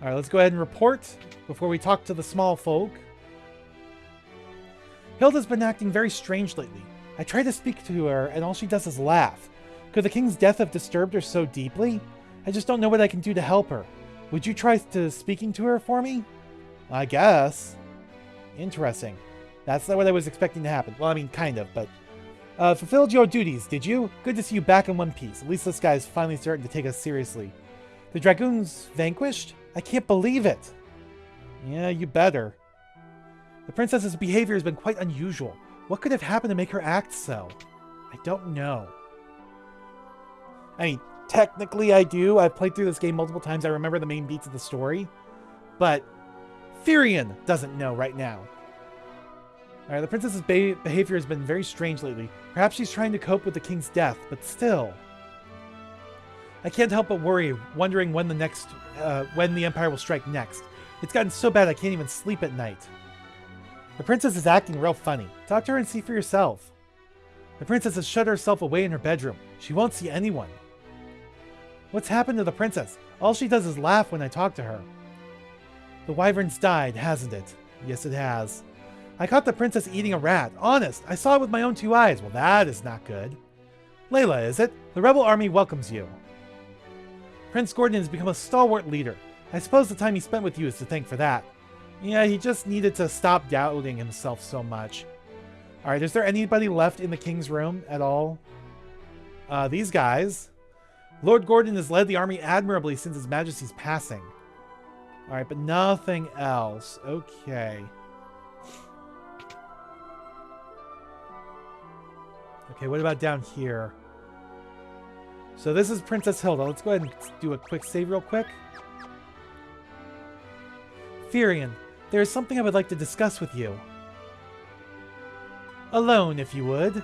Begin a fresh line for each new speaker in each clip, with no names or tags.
Alright, let's go ahead and report before we talk to the small folk. Hilda's been acting very strange lately. I try to speak to her, and all she does is laugh. Could the king's death have disturbed her so deeply? I just don't know what I can do to help her. Would you try speaking to her for me? I guess. Interesting. That's not what I was expecting to happen. Well, I mean, kind of, but... fulfilled your duties, did you? Good to see you back in one piece. At least this guy's finally starting to take us seriously. The dragoons vanquished? I can't believe it. Yeah, you better. The princess's behavior has been quite unusual. What could have happened to make her act so? I don't know. I mean, technically I do. I've played through this game multiple times. I remember the main beats of the story. But Fynn doesn't know right now. Alright, the princess's behavior has been very strange lately. Perhaps she's trying to cope with the king's death, but still. I can't help but worry, wondering when the Empire will strike next. It's gotten so bad I can't even sleep at night. The princess is acting real funny. Talk to her and see for yourself. The princess has shut herself away in her bedroom. She won't see anyone. What's happened to the princess? All she does is laugh when I talk to her. The wyvern's died, hasn't it? Yes, it has. I caught the princess eating a rat. Honest, I saw it with my own 2 eyes. Well, that is not good. Layla, is it? The rebel army welcomes you. Prince Gordon has become a stalwart leader. I suppose the time he spent with you is to thank for that. Yeah, he just needed to stop doubting himself so much. Alright, is there anybody left in the king's room at all? These guys. Lord Gordon has led the army admirably since his majesty's passing. Alright, but nothing else. Okay. Okay, what about down here? So this is Princess Hilda. Let's go ahead and do a quick save real quick. Fynn, there is something I would like to discuss with you. Alone, if you would.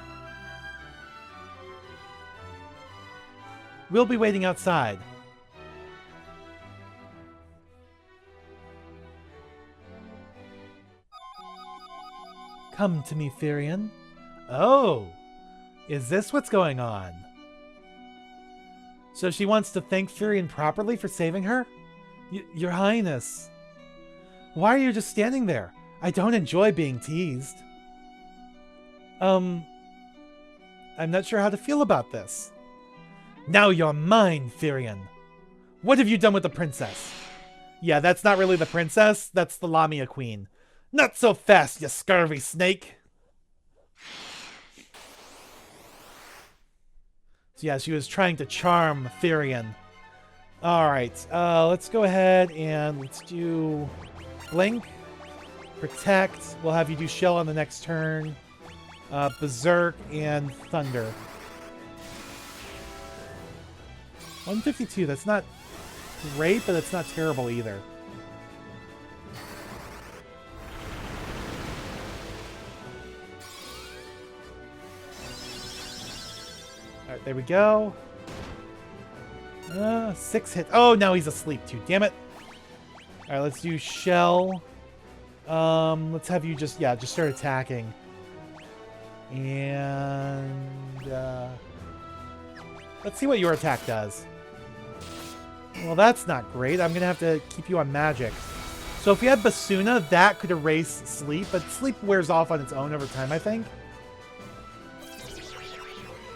We'll be waiting outside. Come to me, Fynn. Oh, is this what's going on? So she wants to thank Fynn properly for saving her? Your Highness. Why are you just standing there? I don't enjoy being teased. I'm not sure how to feel about this. Now you're mine, Fynn. What have you done with the princess? Yeah, that's not really the princess. That's the Lamia Queen. Not so fast, you scurvy snake. So yeah, she was trying to charm Fynn. Alright, let's go ahead and let's do Blink, Protect. We'll have you do Shell on the next turn. Berserk and Thunder. 152, that's not great, but it's not terrible either. Alright, there we go. 6 hits. Oh, now he's asleep too. Damn it. Alright, let's do Shell. Let's have you just start attacking. And, let's see what your attack does. Well, that's not great. I'm going to have to keep you on magic. So if we had Basuna, that could erase Sleep, but Sleep wears off on its own over time, I think.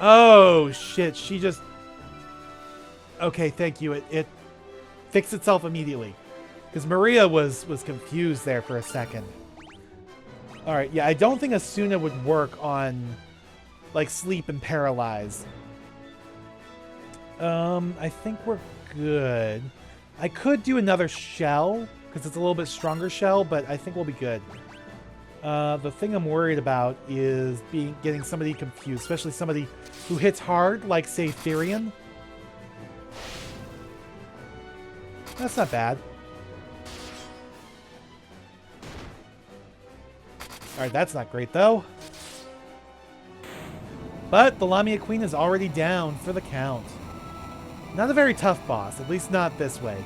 Oh, shit. She just... Okay, thank you. It fixed itself immediately. Because Maria was confused there for a second. Alright, yeah, I don't think Asuna would work on, like, Sleep and Paralyze. I think we're good. I could do another Shell, because it's a little bit stronger Shell, but I think we'll be good. The thing I'm worried about is getting somebody confused, especially somebody who hits hard, like, say, Fynn. That's not bad. Alright, that's not great, though. But the Lamia Queen is already down for the count. Not a very tough boss, at least not this way.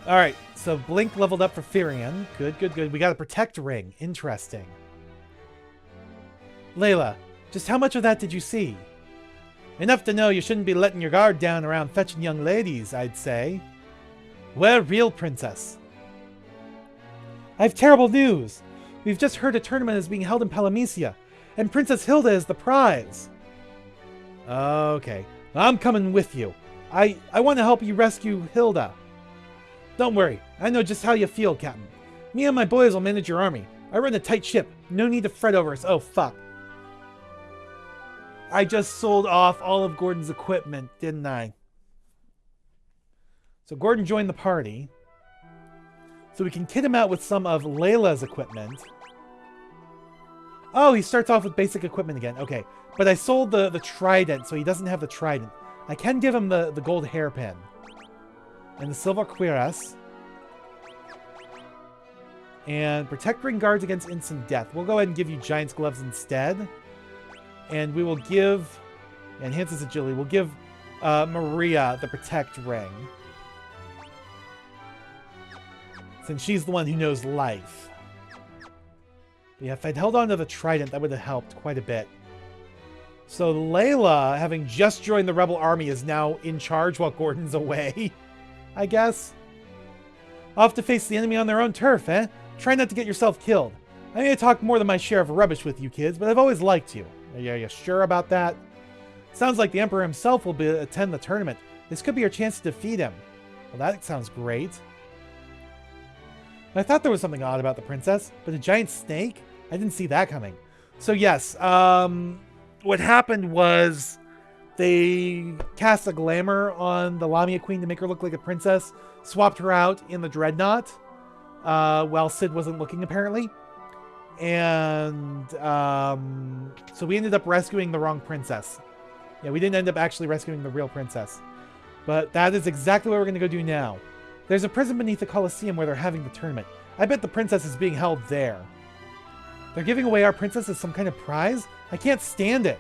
Alright, so Blink leveled up for Fynn. Good, good, good. We got a Protect Ring. Interesting. Layla, just how much of that did you see? Enough to know you shouldn't be letting your guard down around fetching young ladies, I'd say. Where, real princess? I have terrible news. We've just heard a tournament is being held in Palamecia, and Princess Hilda is the prize. Okay, I'm coming with you. I want to help you rescue Hilda. Don't worry, I know just how you feel, Captain. Me and my boys will manage your army. I run a tight ship. No need to fret over us. Oh, fuck. I just sold off all of Gordon's equipment, didn't I? So Gordon joined the party. So we can kit him out with some of Layla's equipment. Oh, he starts off with basic equipment again. Okay, but I sold the trident, so he doesn't have the trident. I can give him the gold hairpin. And the silver cuirass. And protect ring guards against instant death. We'll go ahead and give you Giant's gloves instead. And we will give... Enhances agility. We'll give Maria the protect ring. Since she's the one who knows life. But yeah, if I'd held on to the trident, that would have helped quite a bit. So Layla, having just joined the rebel army, is now in charge while Gordon's away. I guess. Off to face the enemy on their own turf, eh? Try not to get yourself killed. I may talk more than my share of rubbish with you kids, but I've always liked you. Are you sure about that? Sounds like the Emperor himself will attend the tournament. This could be your chance to defeat him. Well, that sounds great. I thought there was something odd about the princess, but a giant snake? I didn't see that coming. So yes, what happened was they cast a glamour on the Lamia Queen to make her look like a princess, swapped her out in the Dreadnought, while Sid wasn't looking apparently. And so we ended up rescuing the wrong princess. Yeah, we didn't end up actually rescuing the real princess. But that is exactly what we're going to go do now. There's a prison beneath the Colosseum where they're having the tournament. I bet the princess is being held there. They're giving away our princess as some kind of prize? I can't stand it.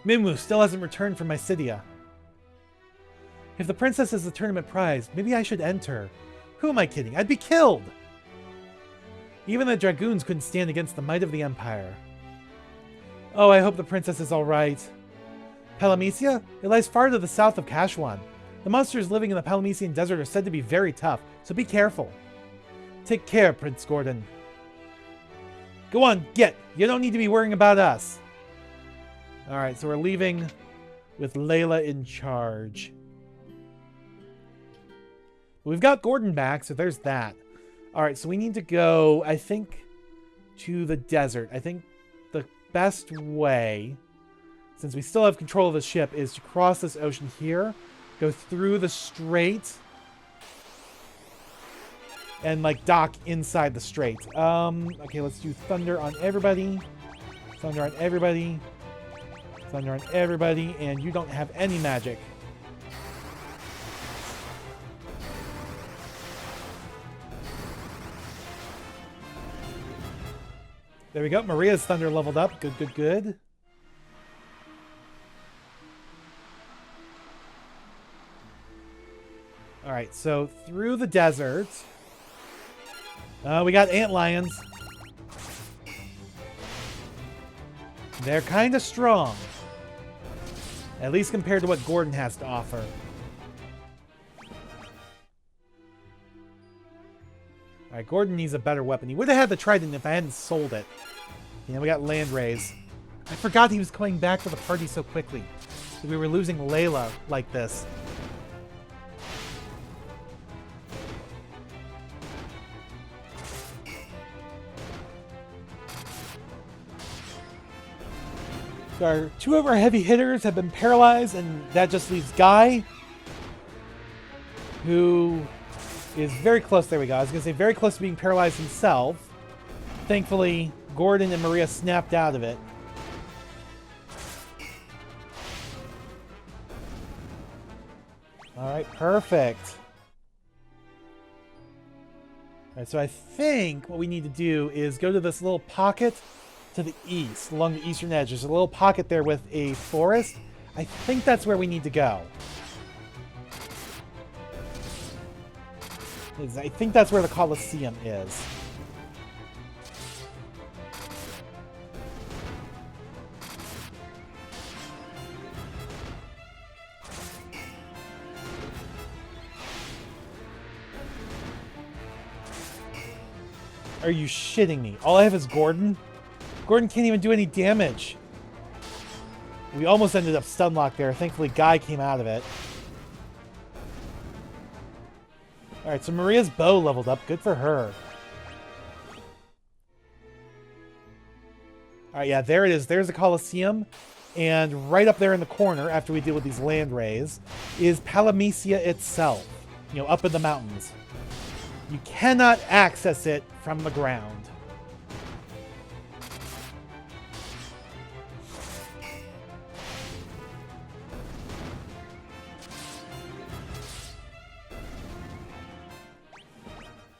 Minwu still hasn't returned from Mysidia. If the princess is the tournament prize, maybe I should enter. Who am I kidding? I'd be killed! Even the dragoons couldn't stand against the might of the Empire. Oh, I hope the princess is alright. Palamecia? It lies far to the south of Kashwan. The monsters living in the Palamecian desert are said to be very tough, so be careful. Take care, Prince Gordon. Go on, get! You don't need to be worrying about us. Alright, so we're leaving with Layla in charge. We've got Gordon back, so there's that. Alright, so we need to go, I think, to the desert. I think the best way, since we still have control of the ship, is to cross this ocean here, go through the strait, and, like, dock inside the strait. Okay, let's do thunder on everybody. Thunder on everybody. Thunder on everybody, and you don't have any magic. There we go. Maria's thunder leveled up. Good, good, good. Alright, so through the desert. We got antlions. They're kind of strong. At least compared to what Gordon has to offer. Alright, Gordon needs a better weapon. He would have had the trident if I hadn't sold it. Yeah, we got Landrays. I forgot he was coming back to the party so quickly. We were losing Layla like this. So two of our heavy hitters have been paralyzed, and that just leaves Guy, who is very close. There we go. I was going to say very close to being paralyzed himself. Thankfully, Gordon and Maria snapped out of it. All right, perfect. All right, so I think what we need to do is go to this little pocket to the east, along the eastern edge. There's a little pocket there with a forest. I think that's where we need to go. I think that's where the Colosseum is. Are you shitting me? All I have is Gordon? Gordon can't even do any damage. We almost ended up stun locked there. Thankfully, Guy came out of it. Alright, so Maria's bow leveled up. Good for her. Alright, yeah, there it is. There's the Colosseum. And right up there in the corner, after we deal with these land rays, is Palamecia itself. You know, up in the mountains. You cannot access it from the ground.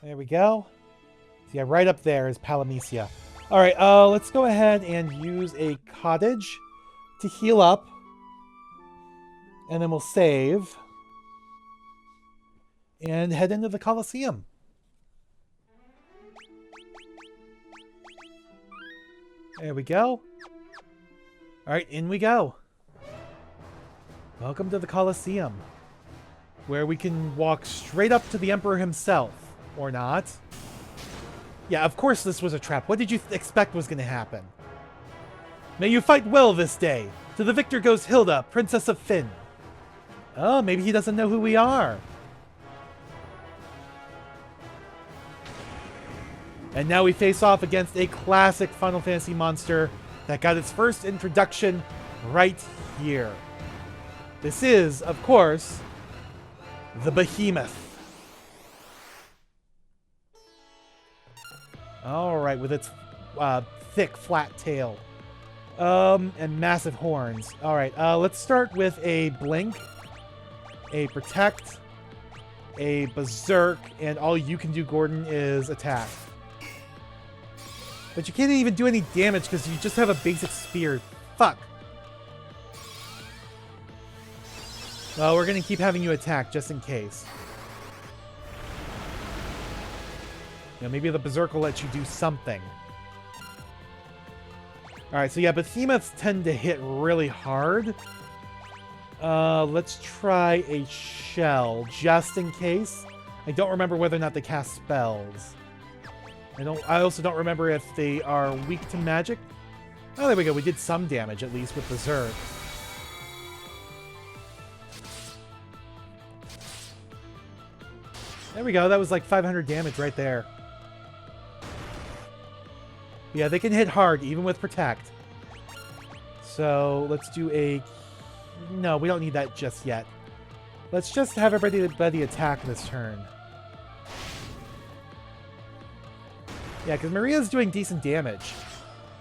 There we go. So yeah, right up there is Palamecia. Alright, let's go ahead and use a cottage to heal up. And then we'll save. And head into the Colosseum. There we go. Alright, in we go. Welcome to the Colosseum. Where we can walk straight up to the Emperor himself. Or not. Yeah, of course this was a trap. What did you expect was going to happen? May you fight well this day. To the victor goes Hilda, Princess of Fynn. Oh, maybe he doesn't know who we are. And now we face off against a classic Final Fantasy monster that got its first introduction right here. This is, of course, the Behemoth. Alright, with its thick, flat tail. And massive horns. Alright, let's start with a Blink, a Protect, a Berserk, and all you can do, Gordon, is attack. But you can't even do any damage because you just have a basic spear. Fuck. Well, we're going to keep having you attack just in case. You know, maybe the Berserk will let you do something. Alright, so yeah, Behemoths tend to hit really hard. Let's try a Shell, just in case. I don't remember whether or not they cast spells. I also don't remember if they are weak to magic. Oh, there we go. We did some damage, at least, with Berserk. There we go. That was like 500 damage right there. Yeah, they can hit hard, even with Protect. So, let's do a... No, we don't need that just yet. Let's just have everybody attack this turn. Yeah, because Maria's doing decent damage.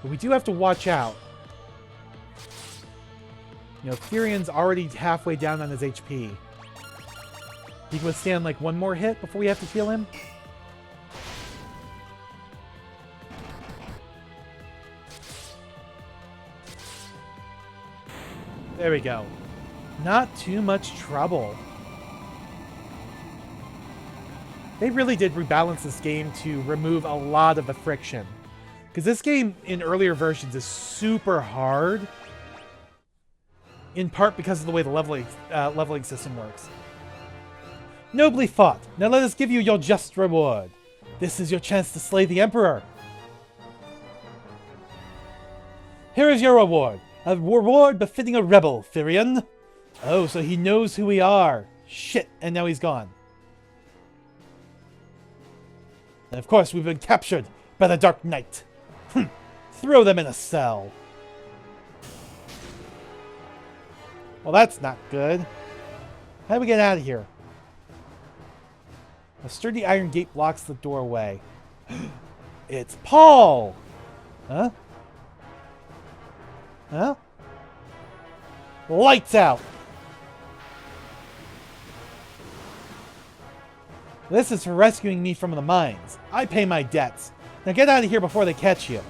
But we do have to watch out. You know, Furion's already halfway down on his HP. He can withstand, like, one more hit before we have to heal him. There we go. Not too much trouble. They really did rebalance this game to remove a lot of the friction. Because this game, in earlier versions, is super hard. In part because of the way the leveling system works. Nobly fought. Now let us give you your just reward. This is your chance to slay the Emperor. Here is your reward. A reward befitting a rebel, Firion. Oh, so he knows who we are. Shit, and now he's gone. And of course, we've been captured by the Dark Knight. Throw them in a cell. Well, that's not good. How do we get out of here? A sturdy iron gate blocks the doorway. It's Paul! Huh? Huh? Lights out! This is for rescuing me from the mines. I pay my debts. Now get out of here before they catch you.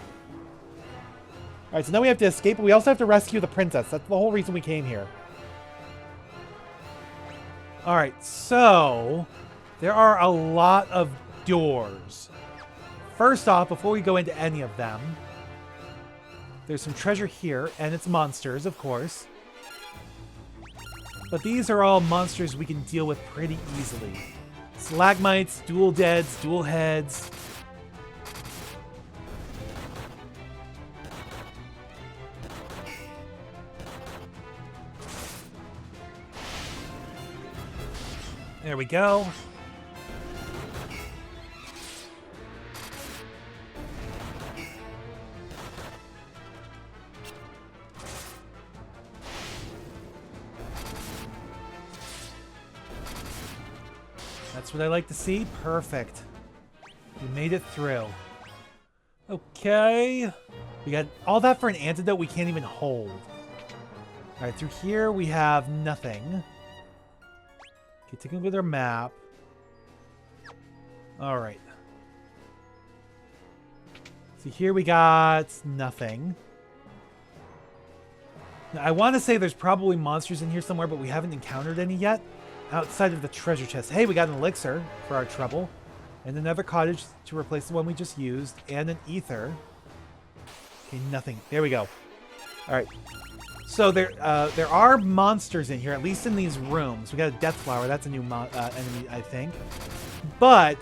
Alright, so now we have to escape, but we also have to rescue the princess. That's the whole reason we came here. Alright, so... there are a lot of doors. First off, before we go into any of them... there's some treasure here, and it's monsters, of course. But these are all monsters we can deal with pretty easily. Stalagmites, dual deads, dual heads. There we go. That's what I like to see. Perfect. We made it through. Okay. We got all that for an antidote we can't even hold. Alright, through here we have nothing. Okay, taking a look at our map. Alright. So here we got nothing. Now, I want to say there's probably monsters in here somewhere, but we haven't encountered any yet. Outside of the treasure chest. Hey, we got an elixir for our trouble. And another cottage to replace the one we just used. And an ether. Okay, nothing. There we go. Alright. So there are monsters in here, at least in these rooms. We got a death flower. That's a new enemy, I think. But,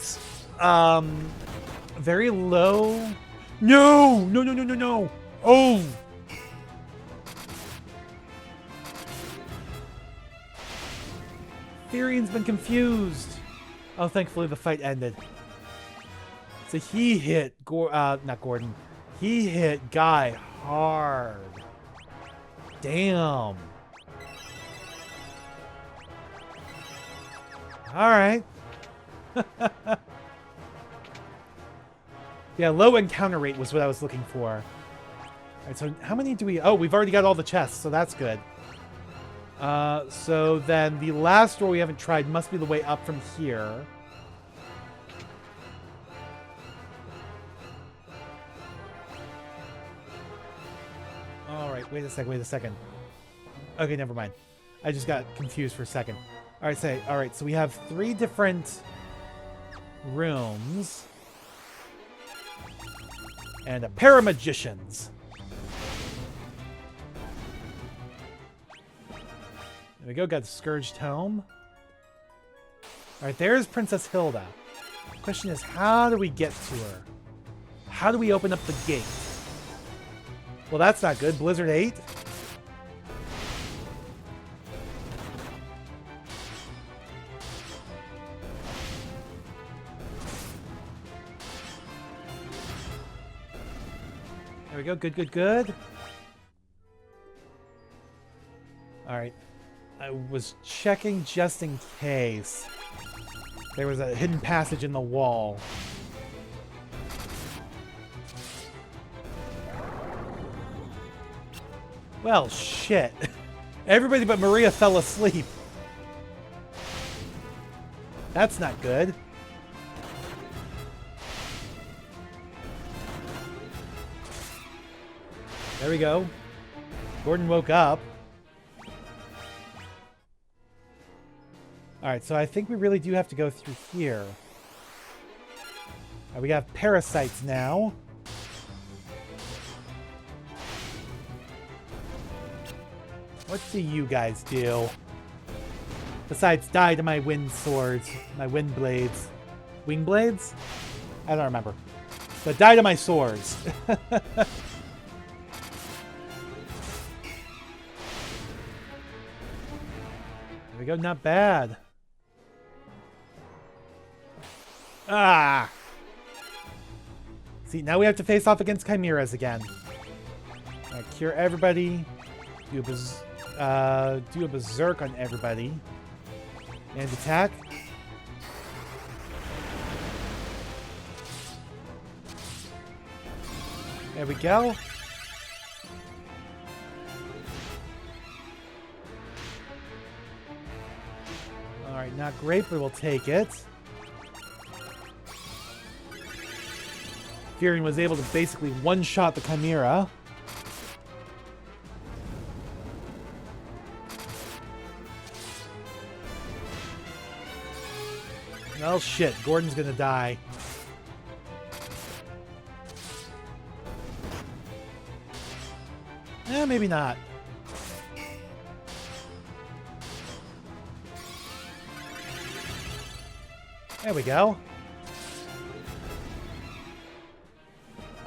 very low. No! No, no, no, no, no! Oh! Fyrion's been confused. Oh, thankfully the fight ended. So he hit, not Gordon. He hit Guy hard. Damn. Alright. Yeah, low encounter rate was what I was looking for. Alright, so how many do we... Oh, we've already got all the chests, so that's good. So then the last door we haven't tried must be the way up from here. Alright, wait a second. Okay, never mind. I just got confused for a second. Alright, so we have 3 different rooms. And a pair of magicians. There we go, got the Scourged Tome. Alright, there's Princess Hilda. The question is, how do we get to her? How do we open up the gate? Well, that's not good. Blizzard 8. There we go. Good, good, good. Alright. I was checking just in case. There was a hidden passage in the wall. Well, shit. Everybody but Maria fell asleep. That's not good. There we go. Gordon woke up. Alright, so I think we really do have to go through here. We got parasites now. What do you guys do? Besides die to my wind swords. My wind blades. Wing blades? I don't remember. But die to my swords. There we go, not bad. Ah! See, now we have to face off against chimeras again. Cure everybody. Do a berserk on everybody. And attack. There we go. Alright, not great, but we'll take it. Fyrion was able to basically one-shot the Chimera. Well, shit. Gordon's gonna die. Maybe not. There we go.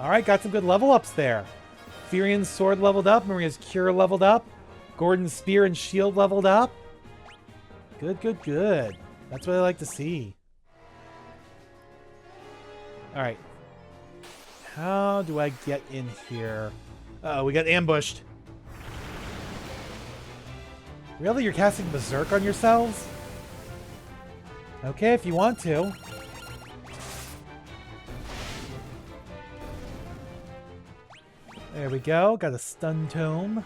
Alright, got some good level ups there. Fyrion's sword leveled up. Maria's cure leveled up. Gordon's spear and shield leveled up. Good, good, good. That's what I like to see. Alright. How do I get in here? Uh-oh, we got ambushed. Really? You're casting Berserk on yourselves? Okay, if you want to. There we go. Got a stun tome.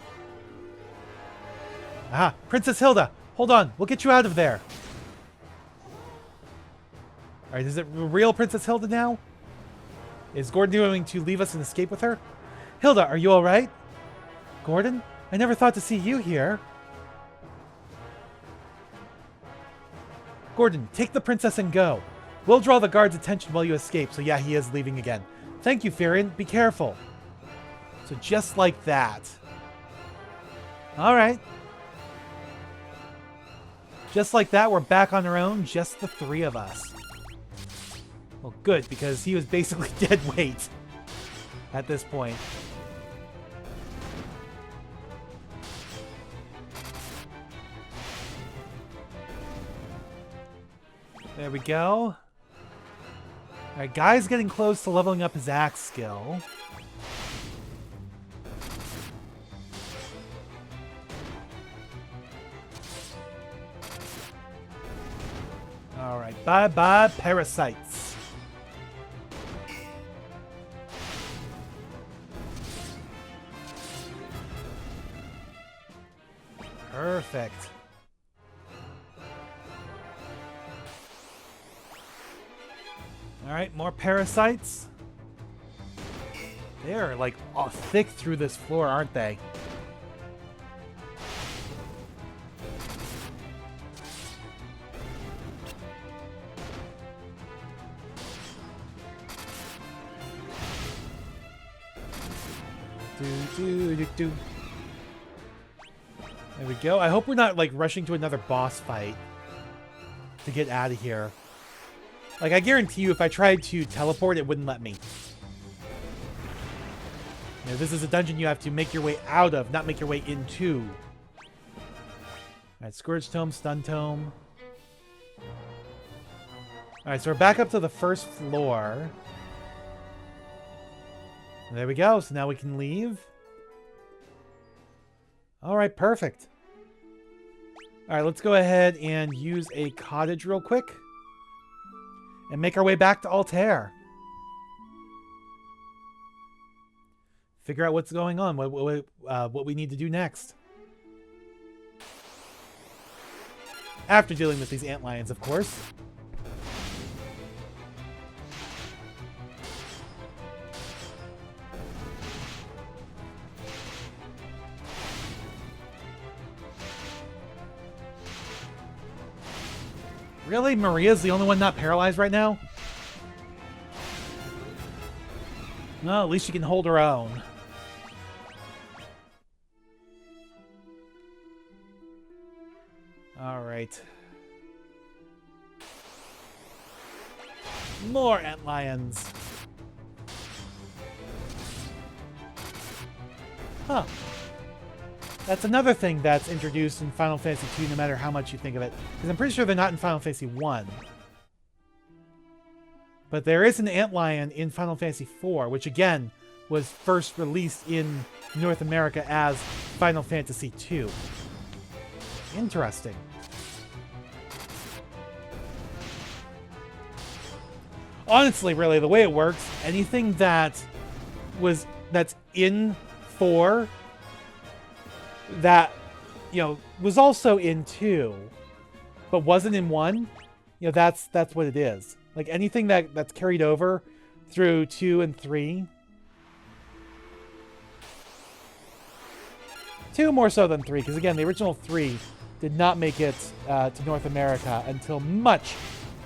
Aha! Princess Hilda! Hold on. We'll get you out of there. Alright, is it real Princess Hilda now? Is Gordon going to leave us and escape with her? Hilda, are you alright? Gordon? I never thought to see you here. Gordon, take the princess and go. We'll draw the guard's attention while you escape. So yeah, he is leaving again. Thank you, Fynn. Be careful. So just like that. Alright. Just like that, we're back on our own. Just the three of us. Well, good, because he was basically dead weight at this point. There we go. Alright, Guy's getting close to leveling up his axe skill. Alright, bye-bye parasites. Perfect. Alright, more parasites. They're like all thick through this floor, aren't they? Do. There we go. I hope we're not like rushing to another boss fight to get out of here. Like, I guarantee you if I tried to teleport, it wouldn't let me. You know, this is a dungeon you have to make your way out of, not make your way into. Alright, Scourge Tome, Stun Tome. Alright, so we're back up to the first floor. There we go. So now we can leave. Alright, perfect. Alright, let's go ahead and use a cottage real quick. And make our way back to Altair. Figure out what's going on, what we need to do next. After dealing with these antlions, of course. Really? Maria's the only one not paralyzed right now? No, at least she can hold her own. Alright. More antlions. Huh. That's another thing that's introduced in Final Fantasy II, no matter how much you think of it. Because I'm pretty sure they're not in Final Fantasy I. But there is an antlion in Final Fantasy IV, which again was first released in North America as Final Fantasy II. Interesting. Honestly, really, the way it works, anything that's in 4 that, you know, was also in 2, but wasn't in 1, you know, that's what it is. Like, anything that's carried over through 2 and 3. 2 more so than 3, because again, the original 3 did not make it to North America until much,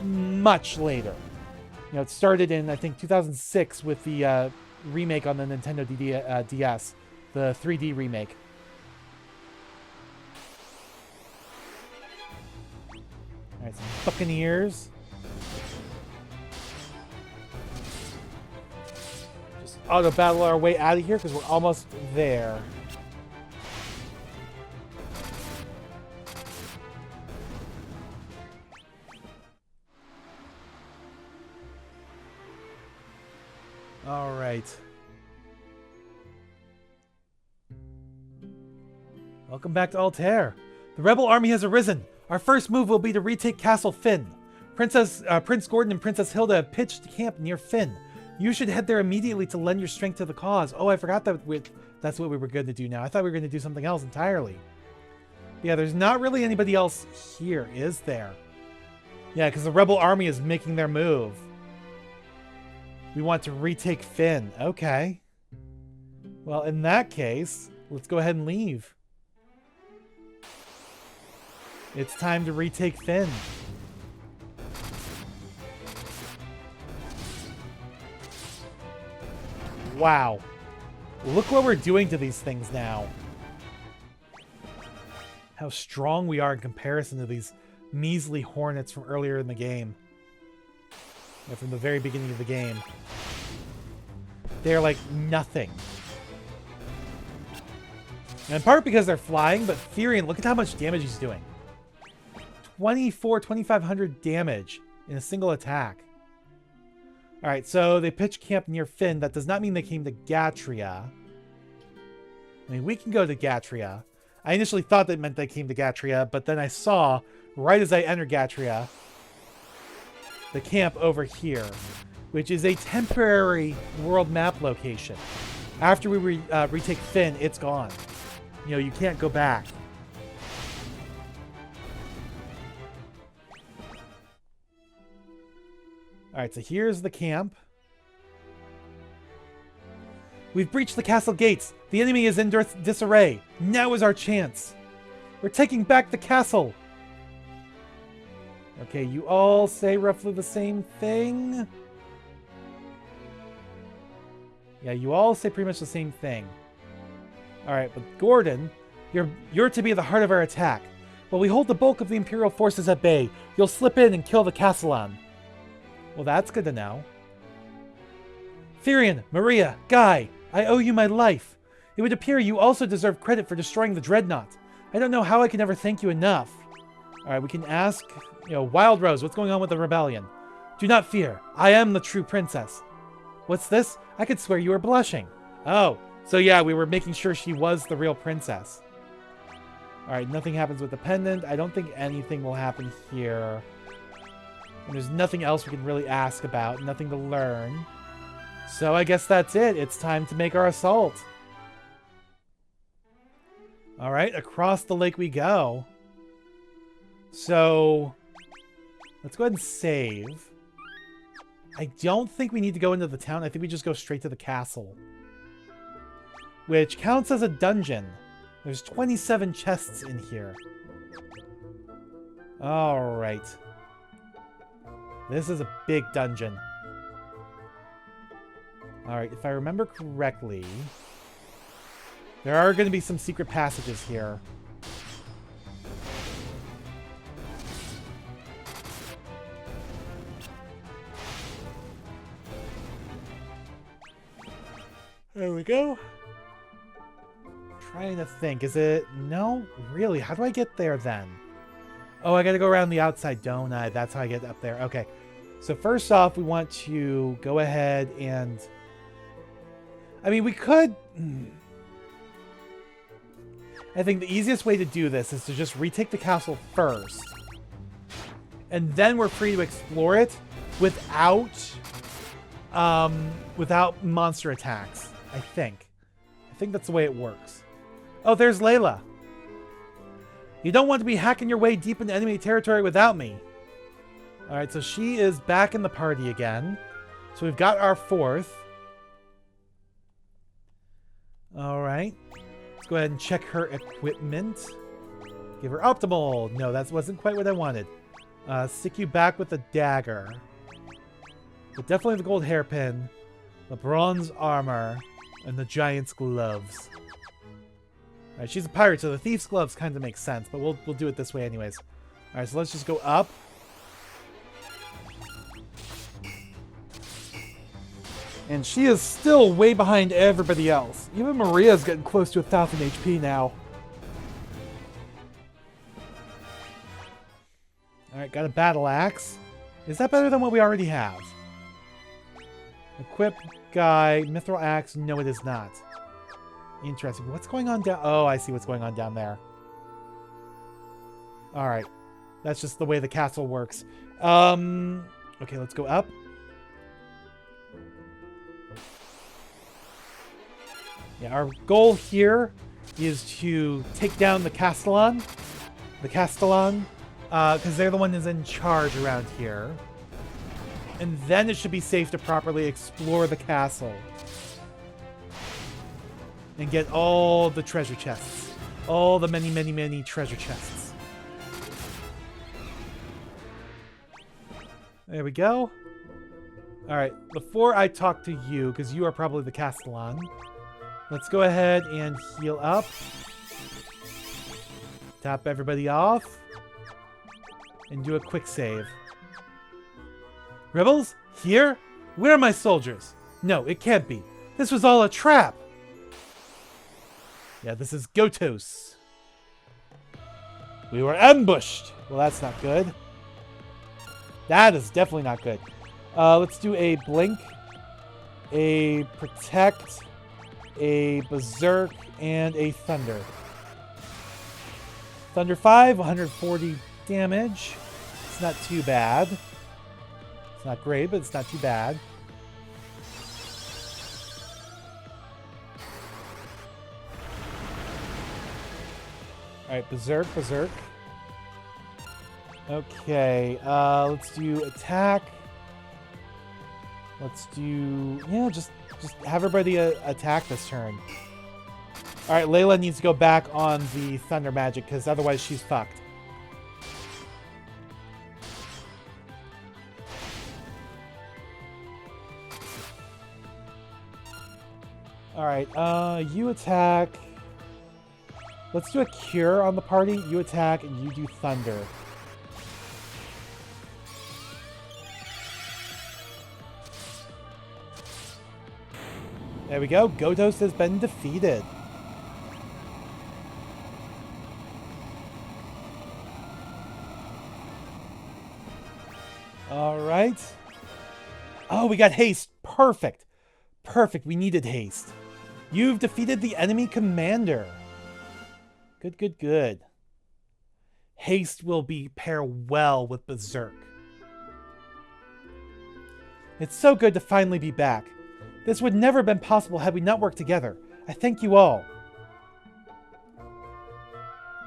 much later. You know, it started in, I think, 2006 with the remake on the Nintendo DS, the 3D remake. Alright, some Buccaneers. Just auto-battle our way out of here because we're almost there. Alright. Welcome back to Altair. The rebel army has arisen. Our first move will be to retake Castle Fynn. Prince Gordon and Princess Hilda have pitched camp near Fynn. You should head there immediately to lend your strength to the cause. Oh, I forgot that that's what we were going to do now. I thought we were going to do something else entirely. Yeah, there's not really anybody else here, is there? Yeah, because the rebel army is making their move. We want to retake Fynn. Okay. Well, in that case, let's go ahead and leave. It's time to retake Fynn. Wow. Look what we're doing to these things now. How strong we are in comparison to these measly hornets from earlier in the game. Yeah, from the very beginning of the game. They're like nothing. And in part because they're flying, but Furion, look at how much damage he's doing. 2,500 damage in a single attack. Alright, so they pitched camp near Fynn. That does not mean they came to Gatria. I mean, we can go to Gatria. I initially thought that meant they came to Gatria, but then I saw, right as I entered Gatria, the camp over here, which is a temporary world map location. After we retake Fynn, it's gone. You know, you can't go back. Alright, so here's the camp. We've breached the castle gates. The enemy is in disarray. Now is our chance. We're taking back the castle. Okay, you all say roughly the same thing. Yeah, you all say pretty much the same thing. Alright, but Gordon, you're to be the heart of our attack. While we hold the bulk of the Imperial forces at bay, you'll slip in and kill the Castellan. Well, that's good to know. Furion, Maria, Guy, I owe you my life. It would appear you also deserve credit for destroying the Dreadnought. I don't know how I can ever thank you enough. Alright, we can ask, Wild Rose, what's going on with the rebellion? Do not fear. I am the true princess. What's this? I could swear you were blushing. Oh, so yeah, we were making sure she was the real princess. Alright, nothing happens with the pendant. I don't think anything will happen here. And there's nothing else we can really ask about. Nothing to learn. So I guess that's it. It's time to make our assault. Alright, across the lake we go. So, let's go ahead and save. I don't think we need to go into the town. I think we just go straight to the castle. Which counts as a dungeon. There's 27 chests in here. Alright. This is a big dungeon. Alright, if I remember correctly, there are going to be some secret passages here. There we go. Trying to think. Is it... No? Really? How do I get there then? Oh, I gotta go around the outside, don't I? That's how I get up there. Okay. So first off, we want to go ahead and... I mean, we could... I think the easiest way to do this is to just retake the castle first. And then we're free to explore it without monster attacks, I think. I think that's the way it works. Oh, there's Layla. You don't want to be hacking your way deep into enemy territory without me. Alright, so she is back in the party again. So we've got our fourth. Alright. Let's go ahead and check her equipment. Give her optimal. No, that wasn't quite what I wanted. Stick you back with the dagger. But definitely the gold hairpin, the bronze armor, and the giant's gloves. Alright, she's a pirate, so the thief's gloves kind of make sense, but we'll do it this way anyways. Alright, so let's just go up. And she is still way behind everybody else. Even Maria's getting close to 1,000 HP now. Alright, got a battle axe. Is that better than what we already have? Equip guy. Mithril axe. No, it is not. Interesting. What's going on down? Oh, I see what's going on down there. All right. That's just the way the castle works. Okay, let's go up. Yeah, our goal here is to take down the Castellan. Because they're the one who's in charge around here. And then it should be safe to properly explore the castle. And get all the treasure chests. All the many, many, many treasure chests. There we go. Alright, before I talk to you, because you are probably the Castellan, let's go ahead and heal up. Top everybody off. And do a quick save. Rebels? Here? Where are my soldiers? No, it can't be. This was all a trap. Yeah, this is Gotos. We were ambushed. Well, that's not good. That is definitely not good. Let's do a blink, a protect, a berserk, and a thunder. Thunder 5, 140 damage. It's not too bad. It's not great, but it's not too bad. Alright, berserk, berserk. Okay, let's do attack. Let's do... Yeah, just have everybody attack this turn. Alright, Layla needs to go back on the thunder magic, because otherwise she's fucked. Alright, you attack. Let's do a cure on the party. You attack and you do thunder. There we go. Gotos has been defeated. Alright. Oh, we got haste. Perfect. Perfect. We needed haste. You've defeated the enemy commander. Good, good, good. Haste will pair well with Berserk. It's so good to finally be back. This would never have been possible had we not worked together. I thank you all.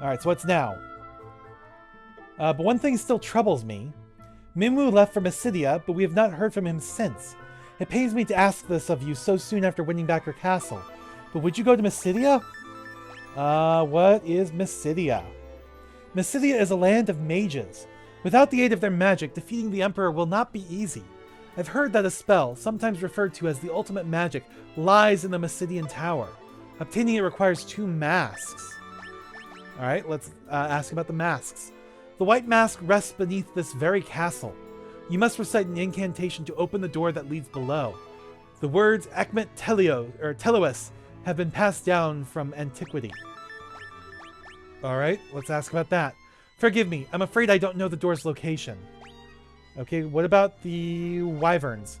Alright, so what's now? But one thing still troubles me. Minwu left for Mysidia, but we have not heard from him since. It pains me to ask this of you so soon after winning back your castle. But would you go to Mysidia? What is Mysidia? Mysidia is a land of mages. Without the aid of their magic, defeating the Emperor will not be easy. I've heard that a spell, sometimes referred to as the ultimate magic, lies in the Mysidian Tower. Obtaining it requires 2 masks. Alright, let's ask about the masks. The white mask rests beneath this very castle. You must recite an incantation to open the door that leads below. The words Ekmet Teloess have been passed down from antiquity. Alright, let's ask about that. Forgive me, I'm afraid I don't know the door's location. Okay, what about the wyverns?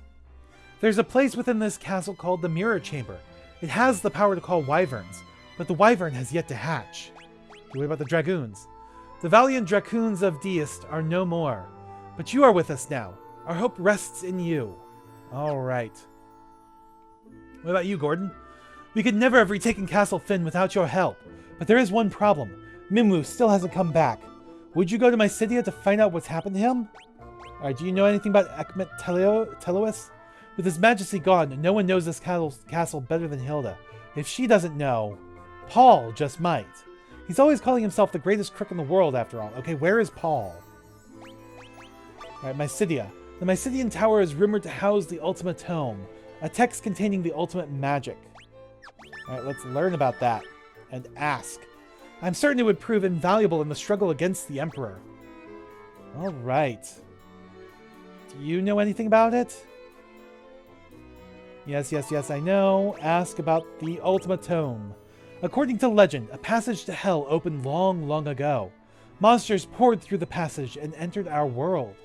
There's a place within this castle called the Mirror Chamber. It has the power to call wyverns, but the wyvern has yet to hatch. What about the dragoons? The valiant dragoons of Deist are no more, but you are with us now. Our hope rests in you. Alright. What about you, Gordon? We could never have retaken Castle Fynn without your help, but there is one problem. Minwu still hasn't come back. Would you go to Mysidia to find out what's happened to him? Alright, do you know anything about Ekmet Teloess? With his majesty gone, no one knows this castle better than Hilda. If she doesn't know, Paul just might. He's always calling himself the greatest crook in the world, after all. Okay, where is Paul? Alright, Mysidia. The Mysidian Tower is rumored to house the Ultima Tome, a text containing the ultimate magic. Alright, let's learn about that. And ask. I'm certain it would prove invaluable in the struggle against the Emperor. Alright. Do you know anything about it? Yes, yes, yes, I know. Ask about the Ultima Tome. According to legend, a passage to hell opened long, long ago. Monsters poured through the passage and entered our world.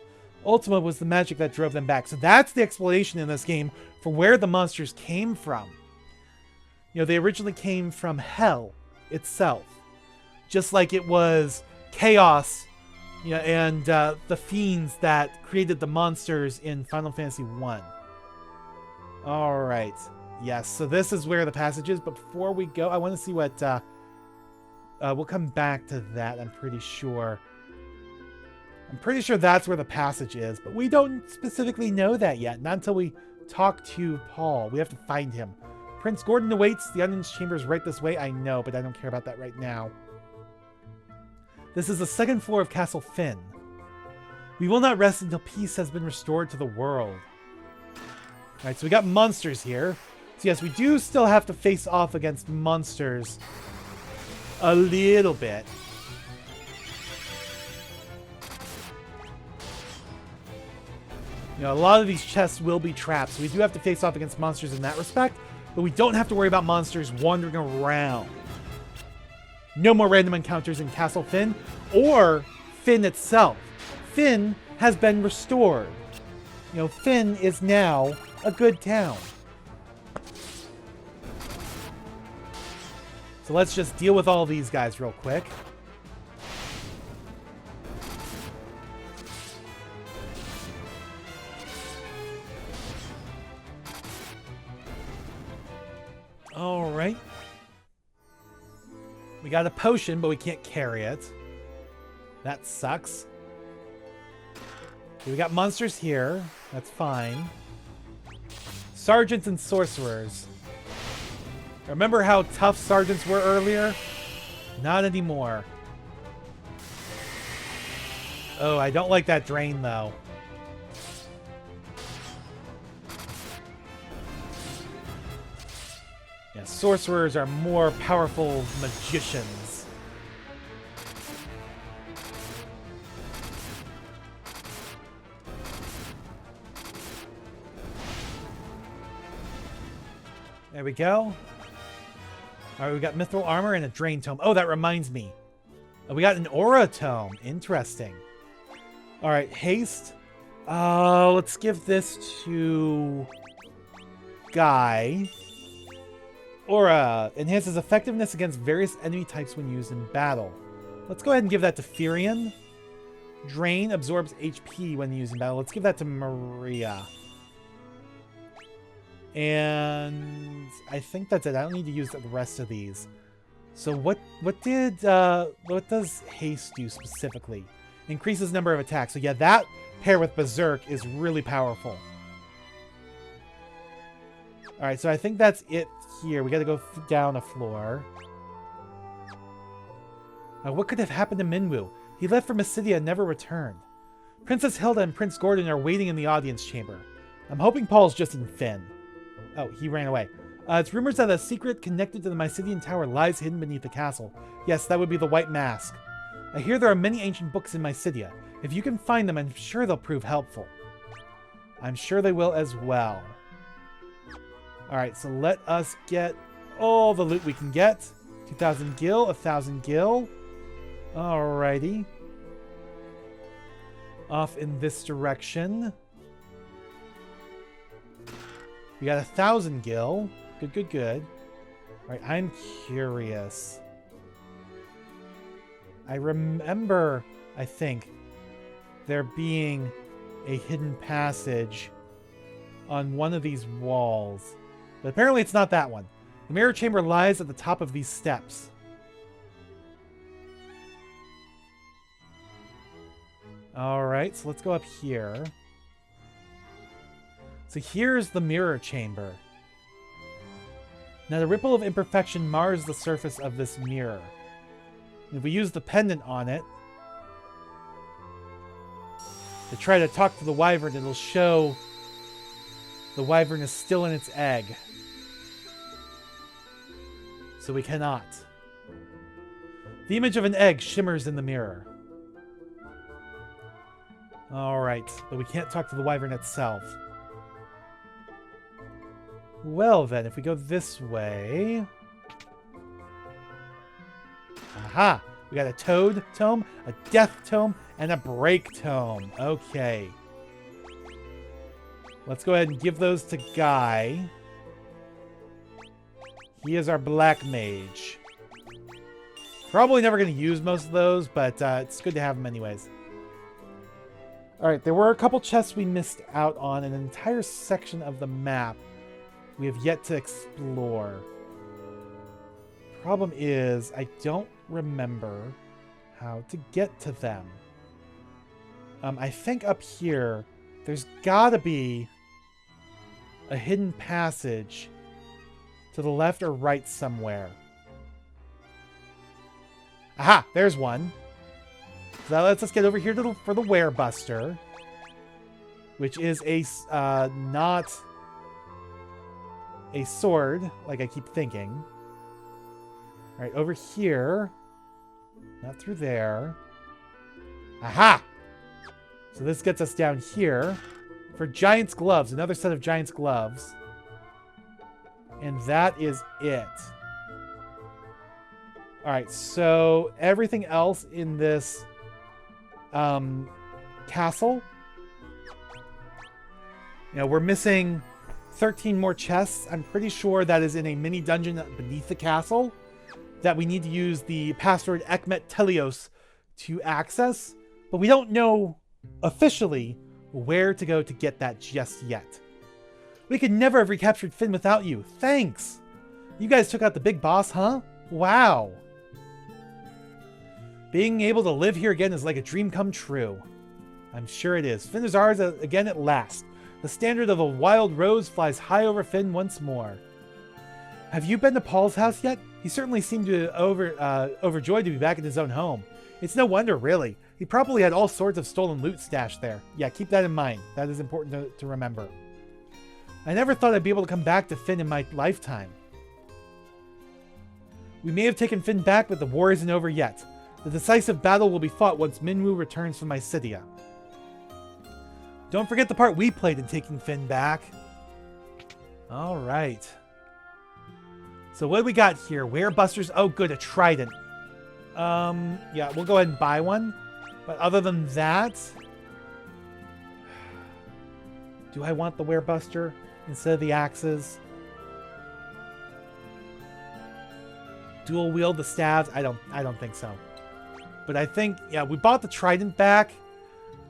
Ultima was the magic that drove them back. So that's the explanation in this game for where the monsters came from. You know, they originally came from Hell itself. Just like it was Chaos, you know, and the fiends that created the monsters in Final Fantasy 1. Alright. Yes, so this is where the passage is. But before we go, I want to see what... we'll come back to that, I'm pretty sure. I'm pretty sure that's where the passage is, but we don't specifically know that yet. Not until we talk to Paul. We have to find him. Prince Gordon awaits. The Onion's chamber is right this way. I know, but I don't care about that right now. This is the second floor of Castle Fynn. We will not rest until peace has been restored to the world. Alright, so we got monsters here. So yes, we do still have to face off against monsters a little bit. You know, a lot of these chests will be traps, so we do have to face off against monsters in that respect, but we don't have to worry about monsters wandering around. No more random encounters in Castle Fynn, or Fynn itself. Fynn has been restored. You know, Fynn is now a good town. So let's just deal with all these guys real quick. Alright. We got a potion, but we can't carry it. That sucks. Okay, we got monsters here. That's fine. Sergeants and sorcerers. Remember how tough sergeants were earlier? Not anymore. Oh, I don't like that drain, though. Yeah, sorcerers are more powerful magicians. There we go. Alright, we got mithril armor and a drain tome. Oh, that reminds me. We got an aura tome. Interesting. Alright, haste. Let's give this to... Guy. Aura. Enhances effectiveness against various enemy types when used in battle. Let's go ahead and give that to Firion. Drain absorbs HP when used in battle. Let's give that to Maria. And I think that's it. I don't need to use the rest of these. So what does haste do specifically? Increases number of attacks. So yeah, that paired with Berserk is really powerful. Alright, so I think that's it here. We gotta go down a floor. What could have happened to Minwu? He left for Mysidia and never returned. Princess Hilda and Prince Gordon are waiting in the audience chamber. I'm hoping Paul's just in Fynn. Oh, he ran away. It's rumors that a secret connected to the Mysidian Tower lies hidden beneath the castle. Yes, that would be the White Mask. I hear there are many ancient books in Mysidia. If you can find them, I'm sure they'll prove helpful. I'm sure they will as well. Alright, so let us get all the loot we can get. 2,000 gil, 1,000 gil. Alrighty. Off in this direction. We got 1,000 gil. Good, good, good. Alright, I'm curious. I remember, I think, there being a hidden passage on one of these walls. But apparently it's not that one. The mirror chamber lies at the top of these steps. Alright, so let's go up here. So here's the mirror chamber. Now the ripple of imperfection mars the surface of this mirror. If we use the pendant on it to try to talk to the wyvern, it'll show the wyvern is still in its egg. So we cannot. The image of an egg shimmers in the mirror. Alright, but we can't talk to the wyvern itself. Well then, if we go this way... Aha! We got a Toad Tome, a Death Tome, and a Break Tome. Okay. Let's go ahead and give those to Guy. He is our black mage. Probably never going to use most of those, but it's good to have them anyways. Alright, there were a couple chests we missed out on, and an entire section of the map we have yet to explore. Problem is, I don't remember how to get to them. I think up here, there's gotta be a hidden passage to the left or right somewhere. Aha! There's one. So that lets us get over here for the Werebuster, which is not a sword, like I keep thinking. All right, over here. Not through there. Aha! So this gets us down here for Giant's Gloves, another set of Giant's Gloves. And that is it. Alright, so everything else in this castle. You know, we're missing 13 more chests. I'm pretty sure that is in a mini dungeon beneath the castle that we need to use the password Ekmet Teloess to access. But we don't know officially where to go to get that just yet. We could never have recaptured Fynn without you. Thanks! You guys took out the big boss, huh? Wow! Being able to live here again is like a dream come true. I'm sure it is. Fynn is ours again at last. The standard of a wild rose flies high over Fynn once more. Have you been to Paul's house yet? He certainly seemed overjoyed to be back in his own home. It's no wonder, really. He probably had all sorts of stolen loot stashed there. Yeah, keep that in mind. That is important to remember. I never thought I'd be able to come back to Fynn in my lifetime. We may have taken Fynn back, but the war isn't over yet. The decisive battle will be fought once Minwu returns from Mysidia. Don't forget the part we played in taking Fynn back. Alright. So what do we got here? Werebusters. Oh, good, a trident. Yeah, we'll go ahead and buy one. But other than that... Do I want the Werebuster instead of the axes? Dual wield the staves? I don't think so. But I think, yeah, we bought the trident back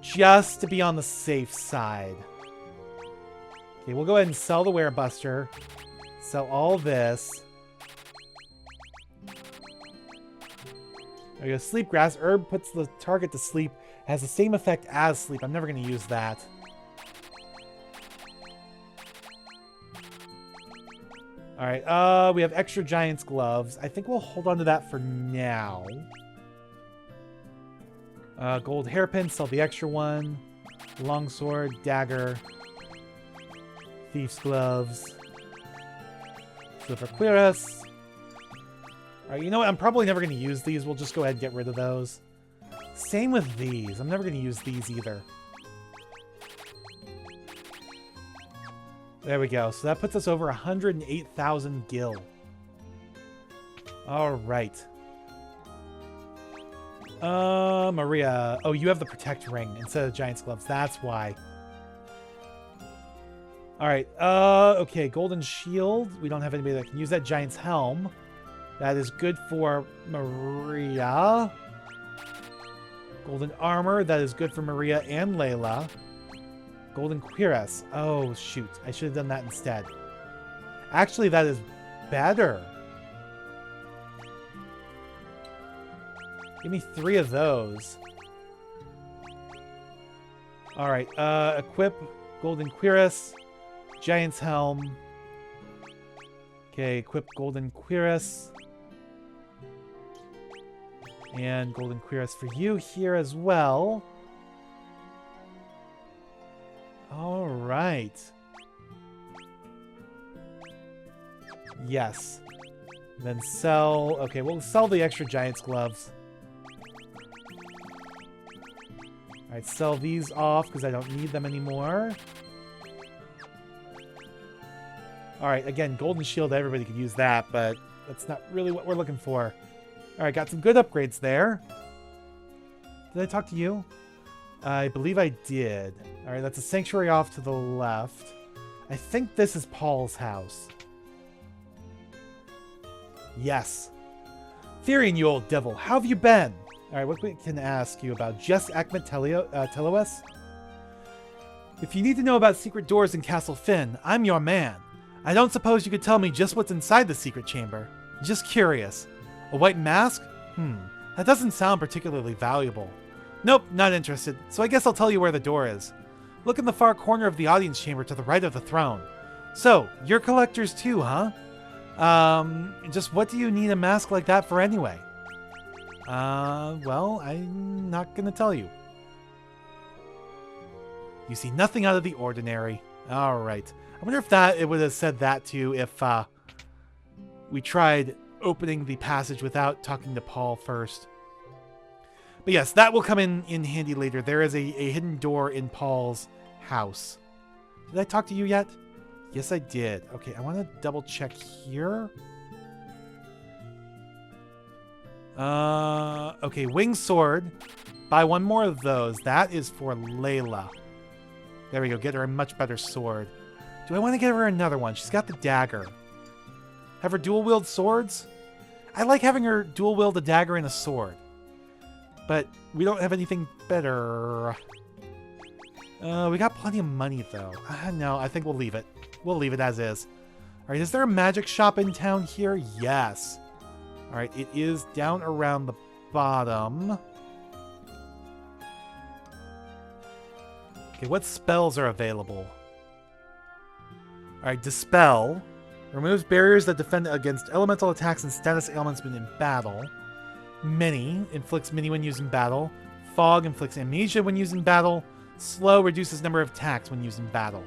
just to be on the safe side. Okay, we'll go ahead and sell the Werebuster. Sell all this. There we go. Sleep grass. Herb puts the target to sleep. Has the same effect as sleep. I'm never going to use that. Alright, we have extra Giant's Gloves. I think we'll hold on to that for now. Gold hairpin, sell the extra one. Longsword, dagger. Thief's Gloves. Silver Cuirass. Alright, you know what? I'm probably never going to use these. We'll just go ahead and get rid of those. Same with these. I'm never going to use these either. There we go. So that puts us over 108,000 gil. Alright. Maria. Oh, you have the Protect Ring instead of Giant's Gloves. That's why. Alright. Okay. Golden Shield. We don't have anybody that can use that. Giant's Helm. That is good for Maria. Golden Armor. That is good for Maria and Layla. Golden Cuirass. Oh, shoot. I should have done that instead. Actually, that is better. Give me 3 of those. Alright, equip Golden Cuirass. Giant's Helm. Okay, equip Golden Cuirass. And Golden Cuirass for you here as well. Alright. Yes. Then sell... Okay, we'll sell the extra Giant's Gloves. Alright, sell these off because I don't need them anymore. Alright, again, Golden Shield, everybody could use that, but that's not really what we're looking for. Alright, got some good upgrades there. Did I talk to you? I believe I did. Alright, that's a sanctuary off to the left. I think this is Paul's house. Yes. Therian, you old devil, how have you been? Alright, what can I ask you about? Just Ekmet Teloess? If you need to know about secret doors in Castle Fynn, I'm your man. I don't suppose you could tell me just what's inside the secret chamber. Just curious. A white mask? That doesn't sound particularly valuable. Nope, not interested, so I guess I'll tell you where the door is. Look in the far corner of the audience chamber to the right of the throne. So, you're collectors too, huh? Just what do you need a mask like that for anyway? Well, I'm not gonna tell you. You see nothing out of the ordinary. Alright. I wonder if it would have said that too if, we tried opening the passage without talking to Paul first. But yes, that will come in handy later. There is a hidden door in Paul's house. Did I talk to you yet? Yes, I did. Okay, I want to double check here. Okay, winged sword. Buy one more of those. That is for Layla. There we go. Get her a much better sword. Do I want to get her another one? She's got the dagger. Have her dual wield swords? I like having her dual wield a dagger and a sword. But we don't have anything better. We got plenty of money, though. No, I think we'll leave it. We'll leave it as is. Alright, is there a magic shop in town here? Yes. Alright, it is down around the bottom. Okay, what spells are available? Alright, Dispel. Removes barriers that defend against elemental attacks and status ailments when in battle. Mini. Inflicts mini when used in battle. Fog inflicts amnesia when used in battle. Slow reduces number of attacks when used in battle.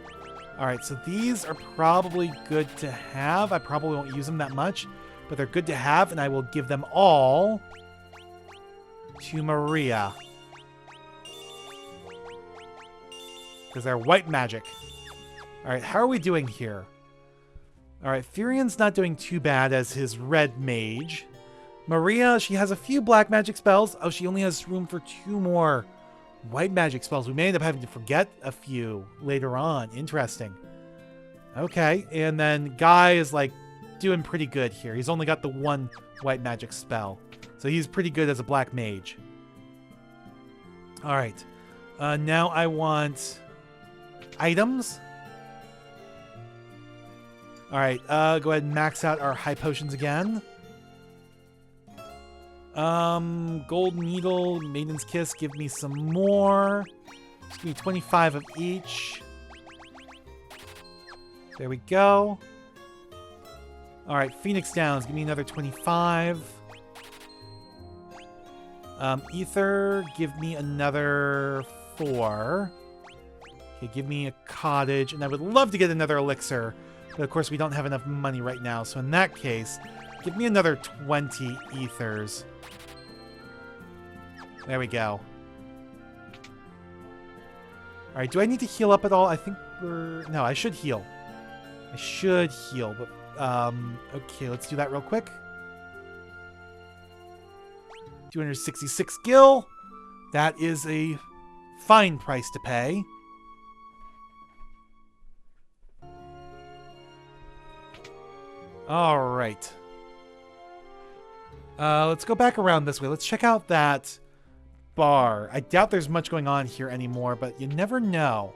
Alright, so these are probably good to have. I probably won't use them that much, but they're good to have, and I will give them all to Maria. Because they're white magic. Alright, how are we doing here? Alright, Furian's not doing too bad as his red mage. Maria, she has a few black magic spells. Oh, she only has room for 2 more white magic spells. We may end up having to forget a few later on. Interesting. Okay, and then Guy is like doing pretty good here. He's only got the 1 white magic spell. So he's pretty good as a black mage. Alright. Now I want items. Alright, go ahead and max out our high potions again. Gold Needle, Maiden's Kiss, give me some more. Just give me 25 of each. There we go. Alright, Phoenix Downs, give me another 25. Ether, give me another 4. Okay, give me a cottage, and I would love to get another elixir, but of course we don't have enough money right now, so in that case, give me another 20 ethers. There we go. Alright, do I need to heal up at all? I think we're... No, I should heal. I should heal, but... okay, let's do that real quick. 266 gil. That is a fine price to pay. Alright. Let's go back around this way. Let's check out that bar. I doubt there's much going on here anymore, but you never know.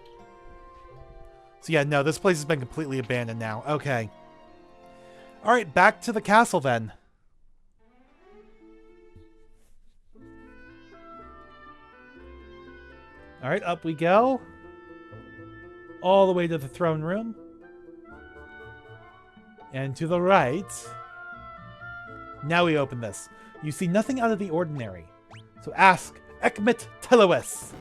So yeah, no, this place has been completely abandoned now. Okay. Alright, back to the castle then. Alright, up we go. All the way to the throne room. And to the right. Now we open this. You see nothing out of the ordinary. So ask Ekmet Teloess.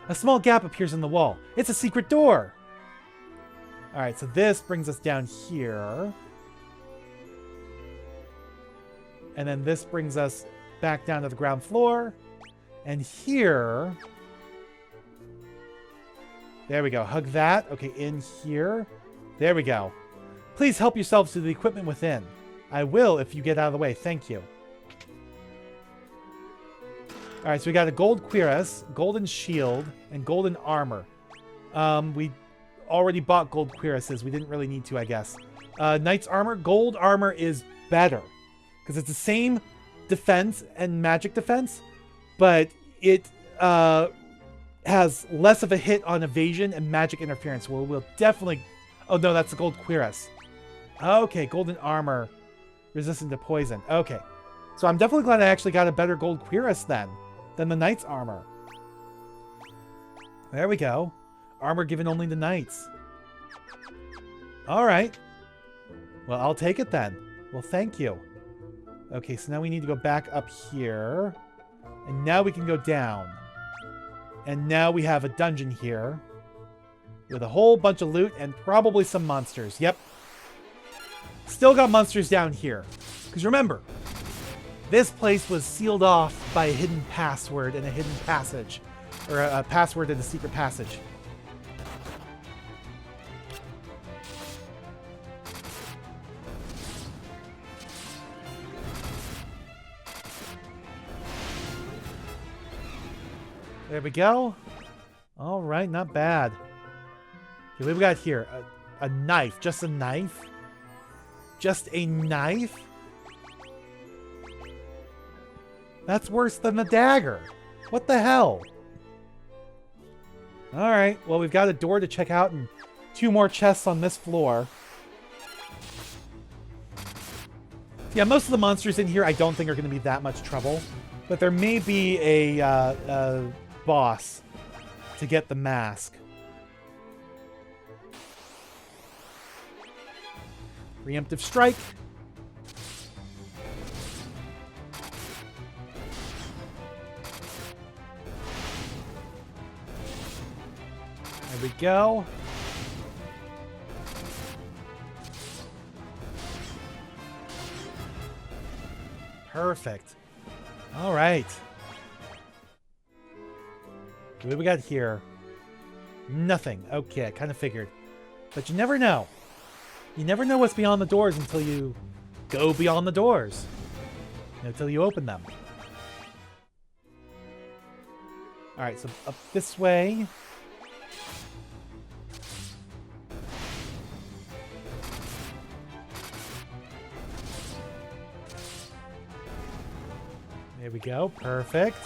A small gap appears in the wall. It's a secret door. Alright, so this brings us down here. And then this brings us back down to the ground floor. And here... There we go. Hug that. Okay, in here. There we go. Please help yourselves to the equipment within. I will if you get out of the way. Thank you. Alright, so we got a gold cuirass, golden shield, and golden armor. We already bought gold cuirasses. We didn't really need to, I guess. Knight's armor. Gold armor is better. Because it's the same defense and magic defense, but it has less of a hit on evasion and magic interference. We'll definitely... Oh, no, that's the gold cuirass. Okay, golden armor. Resistant to poison. Okay. So I'm definitely glad I actually got a better gold cuirass then than the knight's armor. There we go. Armor given only to knights. Alright. Well, I'll take it then. Well, thank you. Okay, so now we need to go back up here. And now we can go down. And now we have a dungeon here. With a whole bunch of loot and probably some monsters. Yep. Still got monsters down here. Because remember, this place was sealed off by a hidden password and a hidden passage. Or a password and a secret passage. There we go. All right, not bad. Okay, what do we got here? A knife. Just a knife? Just a knife? That's worse than the dagger. What the hell? All right, well, we've got a door to check out and 2 more chests on this floor. Yeah, most of the monsters in here I don't think are going to be that much trouble. But there may be a boss to get the mask. Preemptive strike. There we go. Perfect. All right. What do we got here? Nothing. Okay, I kind of figured. But you never know. You never know what's beyond the doors until you go beyond the doors. Until you open them. Alright, so up this way. There we go. Perfect.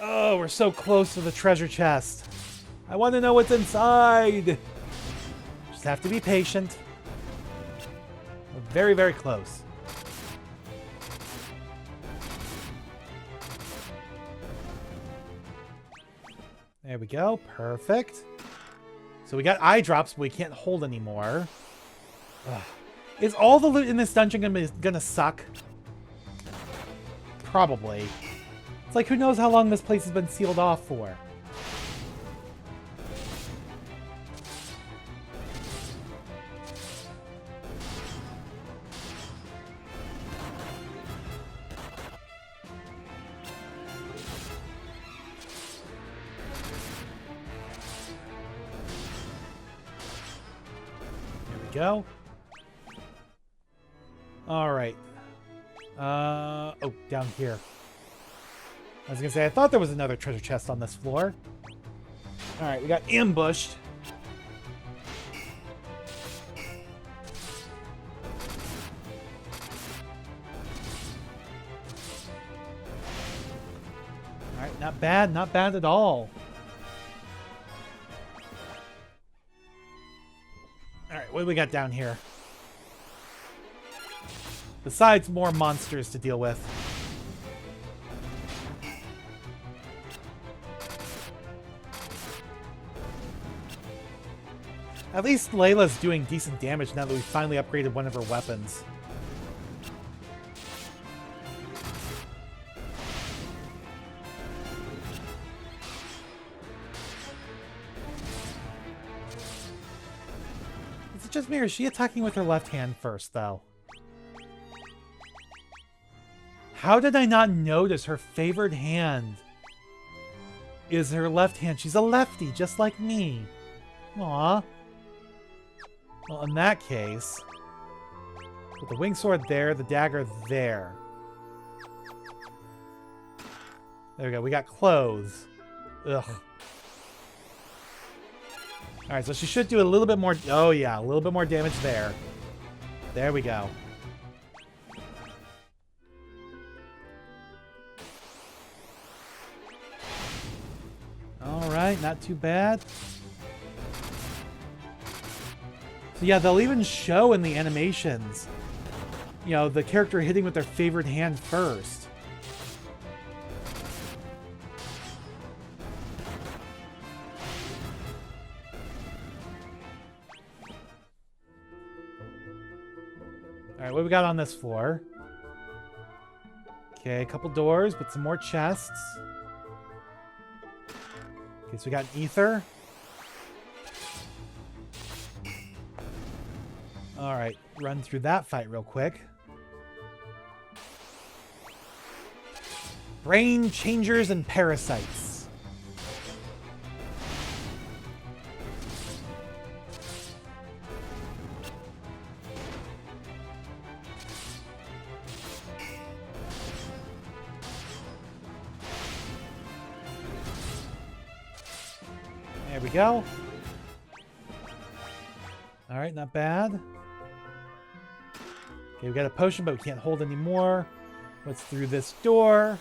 Oh, we're so close to the treasure chest. I want to know what's inside. Just have to be patient. We're very, very close. There we go. Perfect. So we got eye drops, but we can't hold anymore. Ugh. Is all the loot in this dungeon gonna suck? Probably. It's like, who knows how long this place has been sealed off for? There we go. Alright. Oh, down here. I was gonna say, I thought there was another treasure chest on this floor. Alright, we got ambushed. Alright, not bad at all. Alright, what do we got down here? Besides more monsters to deal with. At least Layla's doing decent damage now that we finally upgraded one of her weapons. Is it just me or is she attacking with her left hand first, though? How did I not notice her favored hand is her left hand? She's a lefty, just like me. Aww. Well, in that case, with the wing sword there, the dagger there. There we go. We got clothes. Ugh. Alright, so she should do a little bit more... Oh, yeah. A little bit more damage there. There we go. Alright, not too bad. So yeah, they'll even show in the animations, you know, the character hitting with their favorite hand first. Alright, what do we got on this floor? Okay, a couple doors, but some more chests. Okay, so we got an ether. Alright, run through that fight real quick. Brain changers and parasites. There we go. Alright, not bad. Okay, we got a potion, but we can't hold any more. What's through this door?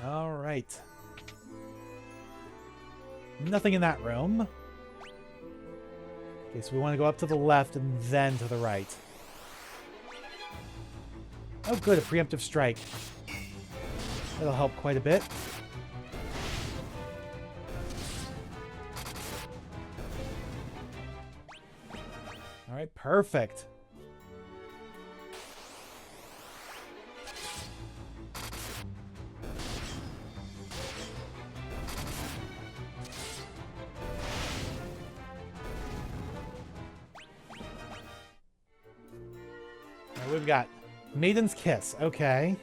Alright. Nothing in that room. Okay, so we want to go up to the left and then to the right. Oh, good, a preemptive strike. That'll help quite a bit. Alright, perfect. Alright, what we've got? Maiden's Kiss. Okay.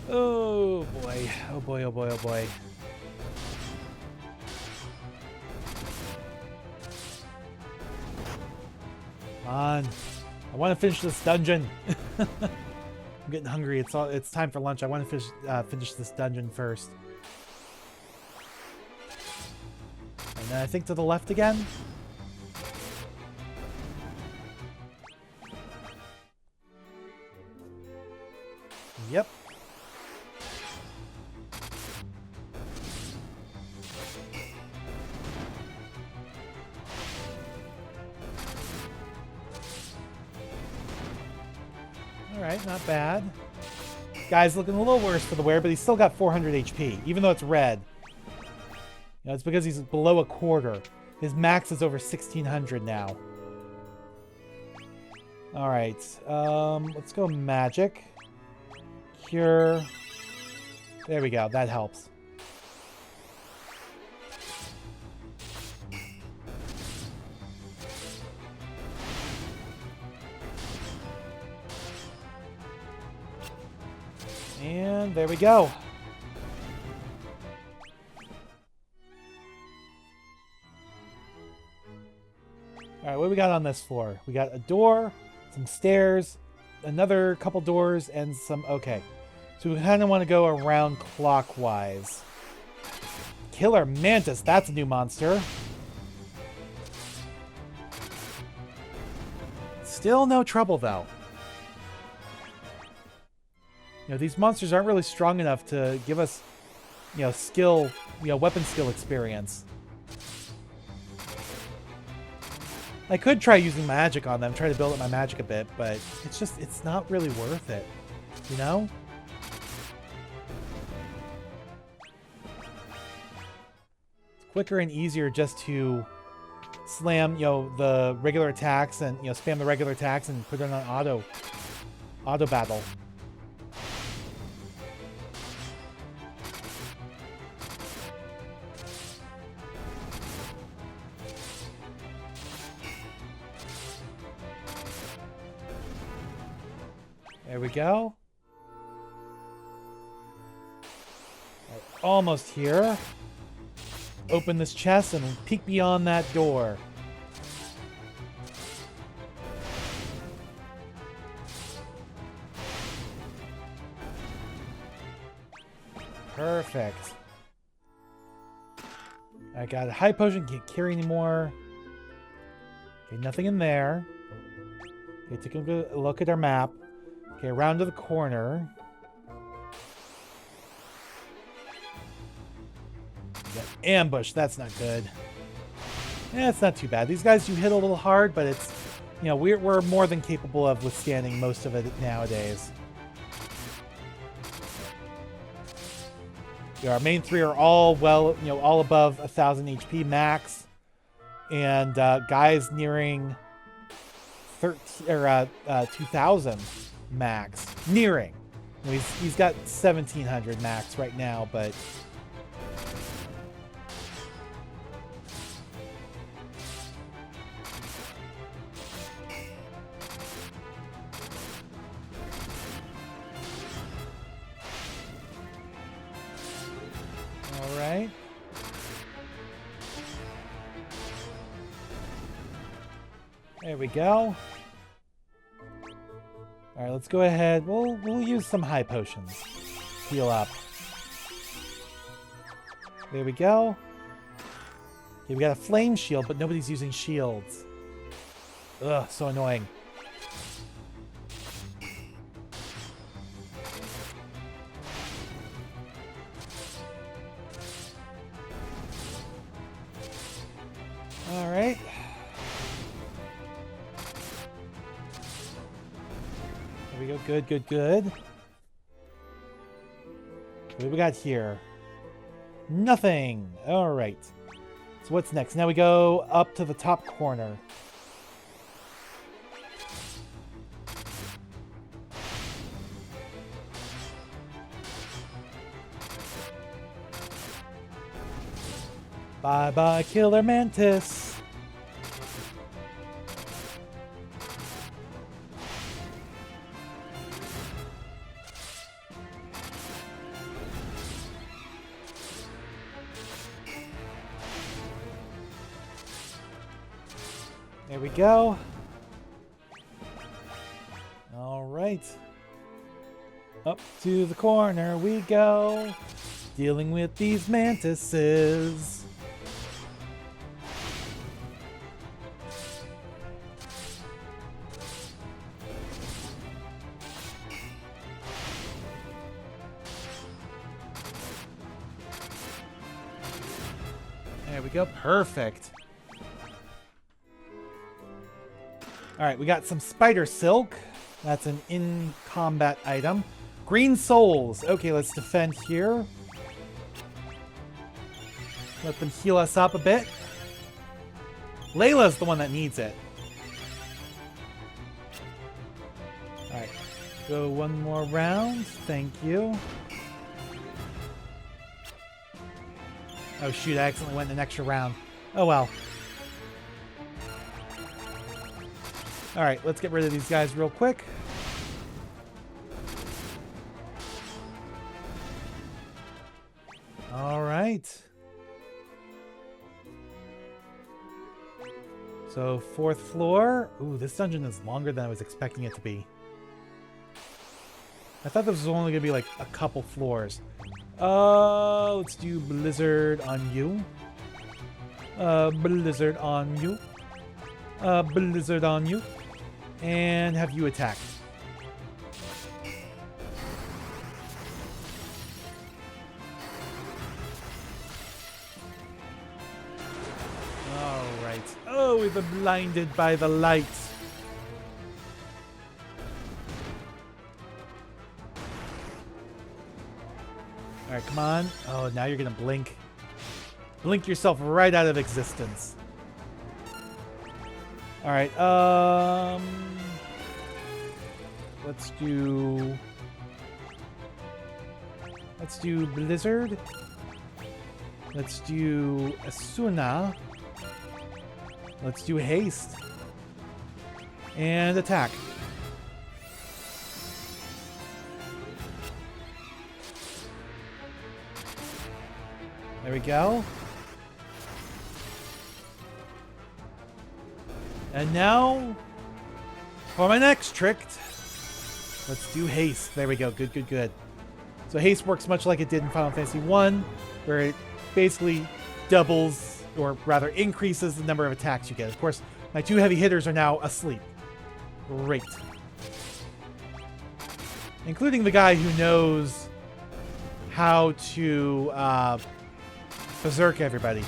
Oh boy. Oh boy, oh boy, oh boy. Come on. I want to finish this dungeon. I'm getting hungry. It's time for lunch. I want to finish this dungeon first. And then I think to the left again. Yep. Alright, not bad. Guy's looking a little worse for the wear, but he's still got 400 HP, even though it's red. You know, it's because he's below a quarter. His max is over 1600 now. Alright, let's go magic. Cure. There we go, that helps. And there we go. Alright, what do we got on this floor? We got a door, some stairs, another couple doors, and some... Okay. So we kind of want to go around clockwise. Killer Mantis, that's a new monster. Still no trouble, though. You know, these monsters aren't really strong enough to give us, you know, skill, you know, weapon skill experience. I could try using magic on them, try to build up my magic a bit, but it's just, it's not really worth it, you know? It's quicker and easier just to slam, you know, the regular attacks and, you know, spam the regular attacks and put it on auto battle. There we go. Right, almost here. Open this chest and peek beyond that door. Perfect. I got a high potion. Can't carry anymore. Okay, nothing in there. Okay, take a good look at our map. Okay, around to the corner. Got ambush. That's not good. Yeah, it's not too bad. These guys do hit a little hard, but it's, you know, we're more than capable of withstanding most of it nowadays. Yeah, our main three are all all above 1,000 HP max, and guys nearing 2,000 max. Nearing. You know, he's got 1,700 max right now, but. Alright. There we go. Alright, let's go ahead. We'll use some high potions. Heal up. There we go. Okay, we got a flame shield, but nobody's using shields. Ugh, so annoying. Alright. There we go. Good, good, good. What do we got here? Nothing. Alright. So what's next? Now we go up to the top corner. Bye-bye, Killer Mantis. There we go. All right. Up to the corner we go. Dealing with these mantises. There we go. Perfect. Alright, we got some spider silk. That's an in-combat item. Green souls. Okay, let's defend here. Let them heal us up a bit. Layla's the one that needs it. Alright, go one more round. Thank you. Oh shoot, I accidentally went an extra round. Oh well. Alright, let's get rid of these guys real quick. Alright. So, 4th floor. Ooh, this dungeon is longer than I was expecting it to be. I thought this was only going to be like a couple floors. Let's do Blizzard on you. Blizzard on you. Blizzard on you. And have you attack. Alright. Oh, we've been blinded by the light. Alright, come on. Oh, now you're gonna blink. Blink yourself right out of existence. Alright, let's do Blizzard. Let's do Asuna. Let's do Haste. And attack. There we go. And now, for my next trick, let's do Haste. There we go. Good, good, good. So haste works much like it did in Final Fantasy 1, where it basically doubles, or rather increases the number of attacks you get. Of course, my 2 heavy hitters are now asleep. Great. Including the guy who knows how to berserk everybody.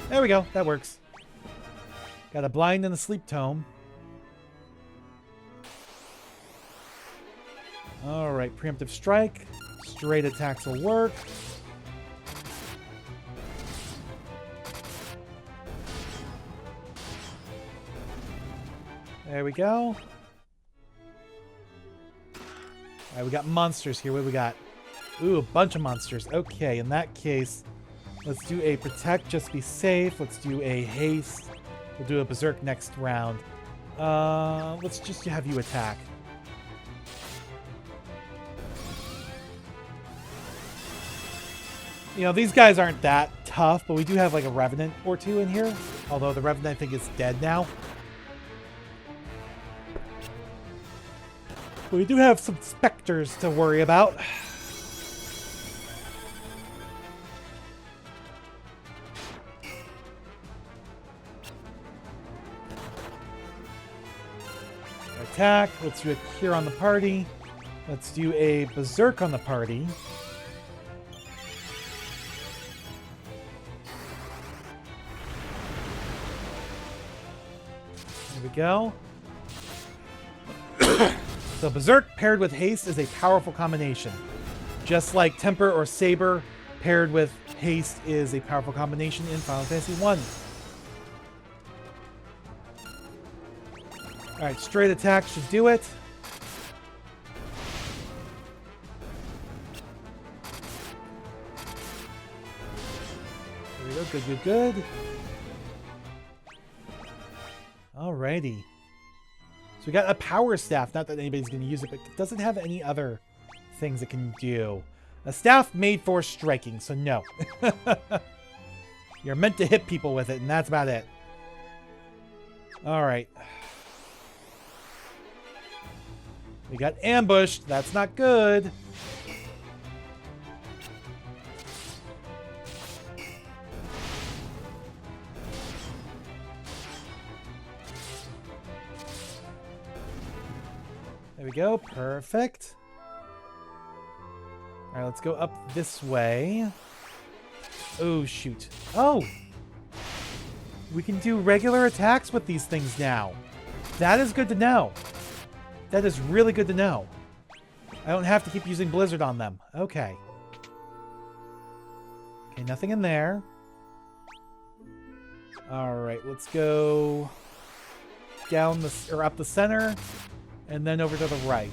There we go. That works. Got a blind and a sleep tome. Alright, preemptive strike. Straight attacks will work. There we go. Alright, we got monsters here. What do we got? Ooh, a bunch of monsters. Okay, in that case, let's do a protect, just be safe. Let's do a haste. We'll do a berserk next round. Let's just have you attack. You know, these guys aren't that tough, but we do have like a Revenant or 2 in here. Although the Revenant, I think, is dead now. But we do have some specters to worry about. Attack. Let's do a cure on the party. Let's do a berserk on the party. There we go. So berserk paired with haste is a powerful combination. Just like temper or saber paired with haste is a powerful combination in Final Fantasy 1. Alright, straight attack should do it. There we go. Good, good, good. Alrighty. So we got a power staff. Not that anybody's going to use it, but it doesn't have any other things it can do. A staff made for striking, so no. You're meant to hit people with it, and that's about it. Alright. We got ambushed. That's not good. There we go. Perfect. All right, let's go up this way. Oh, shoot. Oh! We can do regular attacks with these things now. That is good to know. That is really good to know. I don't have to keep using Blizzard on them. Okay. Okay, nothing in there. Alright, let's go down the, or up the center, and then over to the right.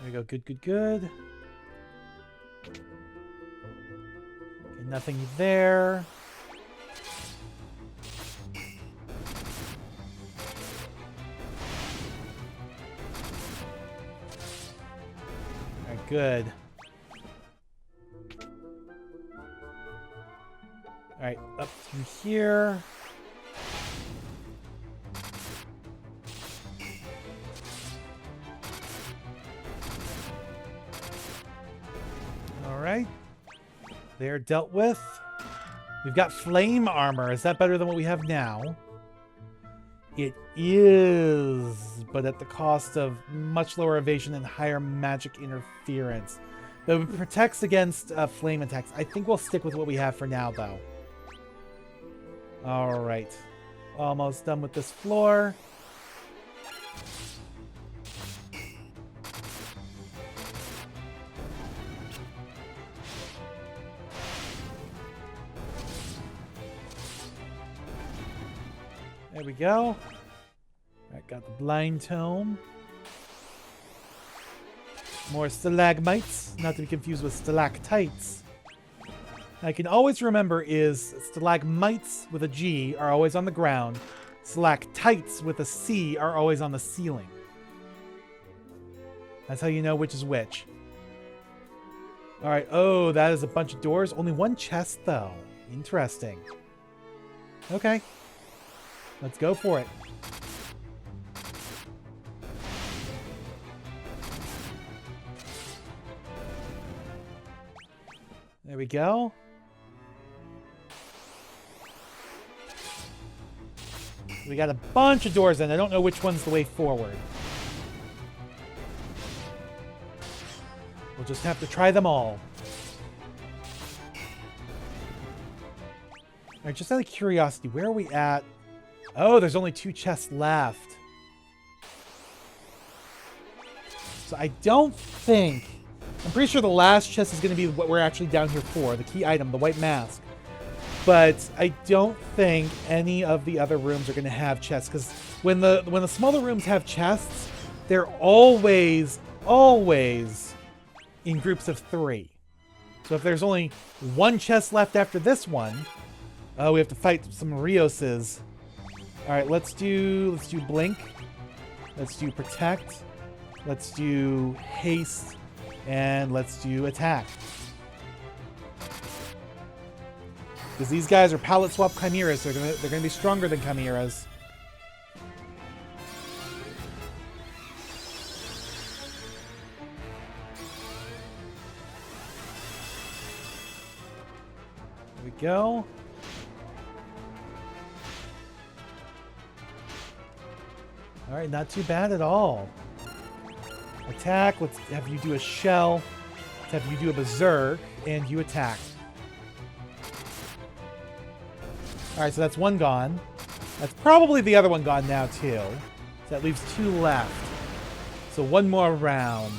There we go. Good, good, good. Okay, nothing there. Alright, good. Alright, up through here. Alright. They're dealt with. We've got flame armor. Is that better than what we have now? It is, but at the cost of much lower evasion and higher magic interference. But it protects against flame attacks. I think we'll stick with what we have for now, though. Alright. Almost done with this floor. There we go. Alright, got the blind tome. More stalagmites, not to be confused with stalactites. I can always remember is stalagmites with a G are always on the ground. Stalactites with a C are always on the ceiling. That's how you know which is which. Alright, oh, that is a bunch of doors. Only one chest, though. Interesting. Okay. Let's go for it. There we go. We got a bunch of doors, and I don't know which one's the way forward. We'll just have to try them all. Alright, just out of curiosity, where are we at? Oh, there's only 2 chests left. So I don't think... I'm pretty sure the last chest is going to be what we're actually down here for. The key item, the white mask. But I don't think any of the other rooms are going to have chests. Because when the smaller rooms have chests, they're always in groups of 3. So if there's only 1 chest left after this one... Oh, we have to fight some Rioses. Alright, let's do Blink. Let's do Protect. Let's do Haste. And let's do Attack. Because these guys are palette swap chimeras. They're gonna be stronger than chimeras. There we go. Alright, not too bad at all. Attack, let's have you do a shell. Let's have you do a berserk, and you attack. Alright, so that's 1 gone. That's probably the other one gone now, too. So that leaves 2 left. So 1 more round.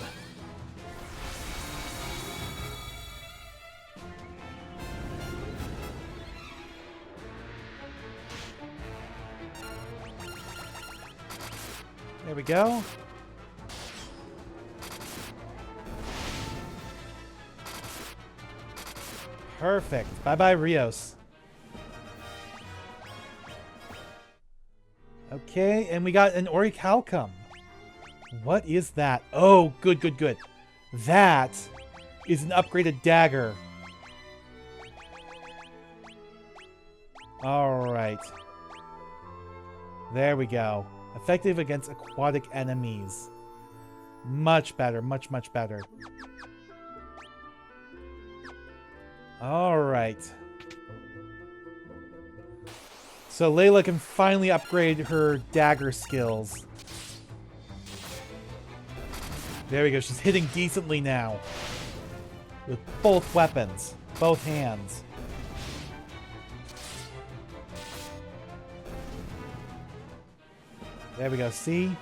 There we go. Perfect. Bye-bye, Rios. Okay, and we got an Orichalcum. What is that? Oh, good, good, good. That is an upgraded dagger. Alright. There we go. Effective against aquatic enemies. Much better, much, much better. Alright. So Layla can finally upgrade her dagger skills. There we go. She's hitting decently now. With both weapons. Both hands. There we go. See?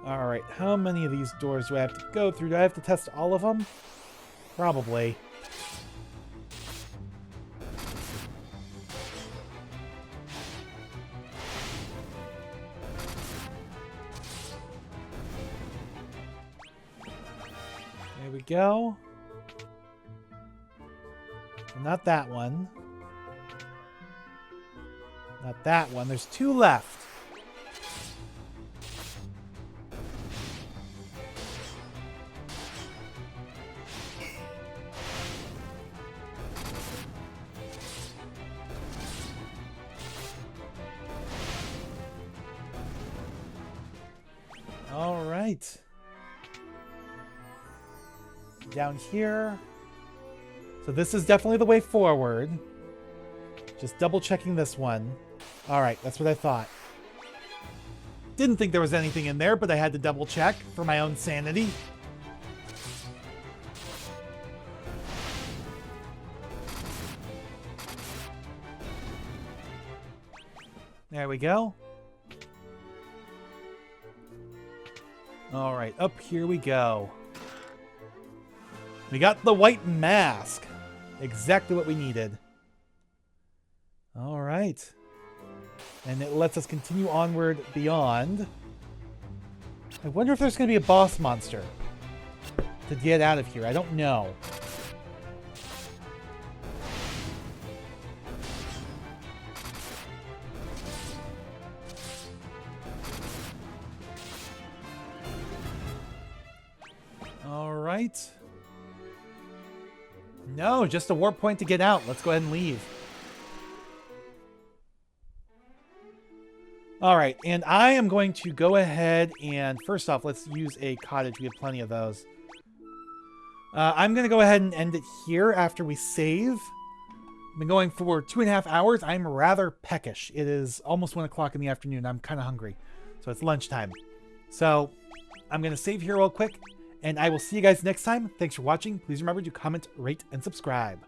Alright. How many of these doors do I have to go through? Do I have to test all of them? Probably. There we go. Not that one. Not that one. There's 2 left. All right. Down here. So this is definitely the way forward. Just double checking this one. Alright, that's what I thought. Didn't think there was anything in there, but I had to double check for my own sanity. There we go. Alright, up here we go. We got the white mask. Exactly what we needed. Alright. And it lets us continue onward beyond. I wonder if there's going to be a boss monster to get out of here. I don't know. right. No, just a warp point to get out. Let's go ahead and leave. All right, and I am going to go ahead and, first off, let's use a cottage. We have plenty of those. I'm going to go ahead and end it here after we save. I've been going for 2.5 hours. I'm rather peckish. It is almost 1 o'clock in the afternoon. I'm kind of hungry. So it's lunchtime. So I'm going to save here real quick, and I will see you guys next time. Thanks for watching. Please remember to comment, rate, and subscribe.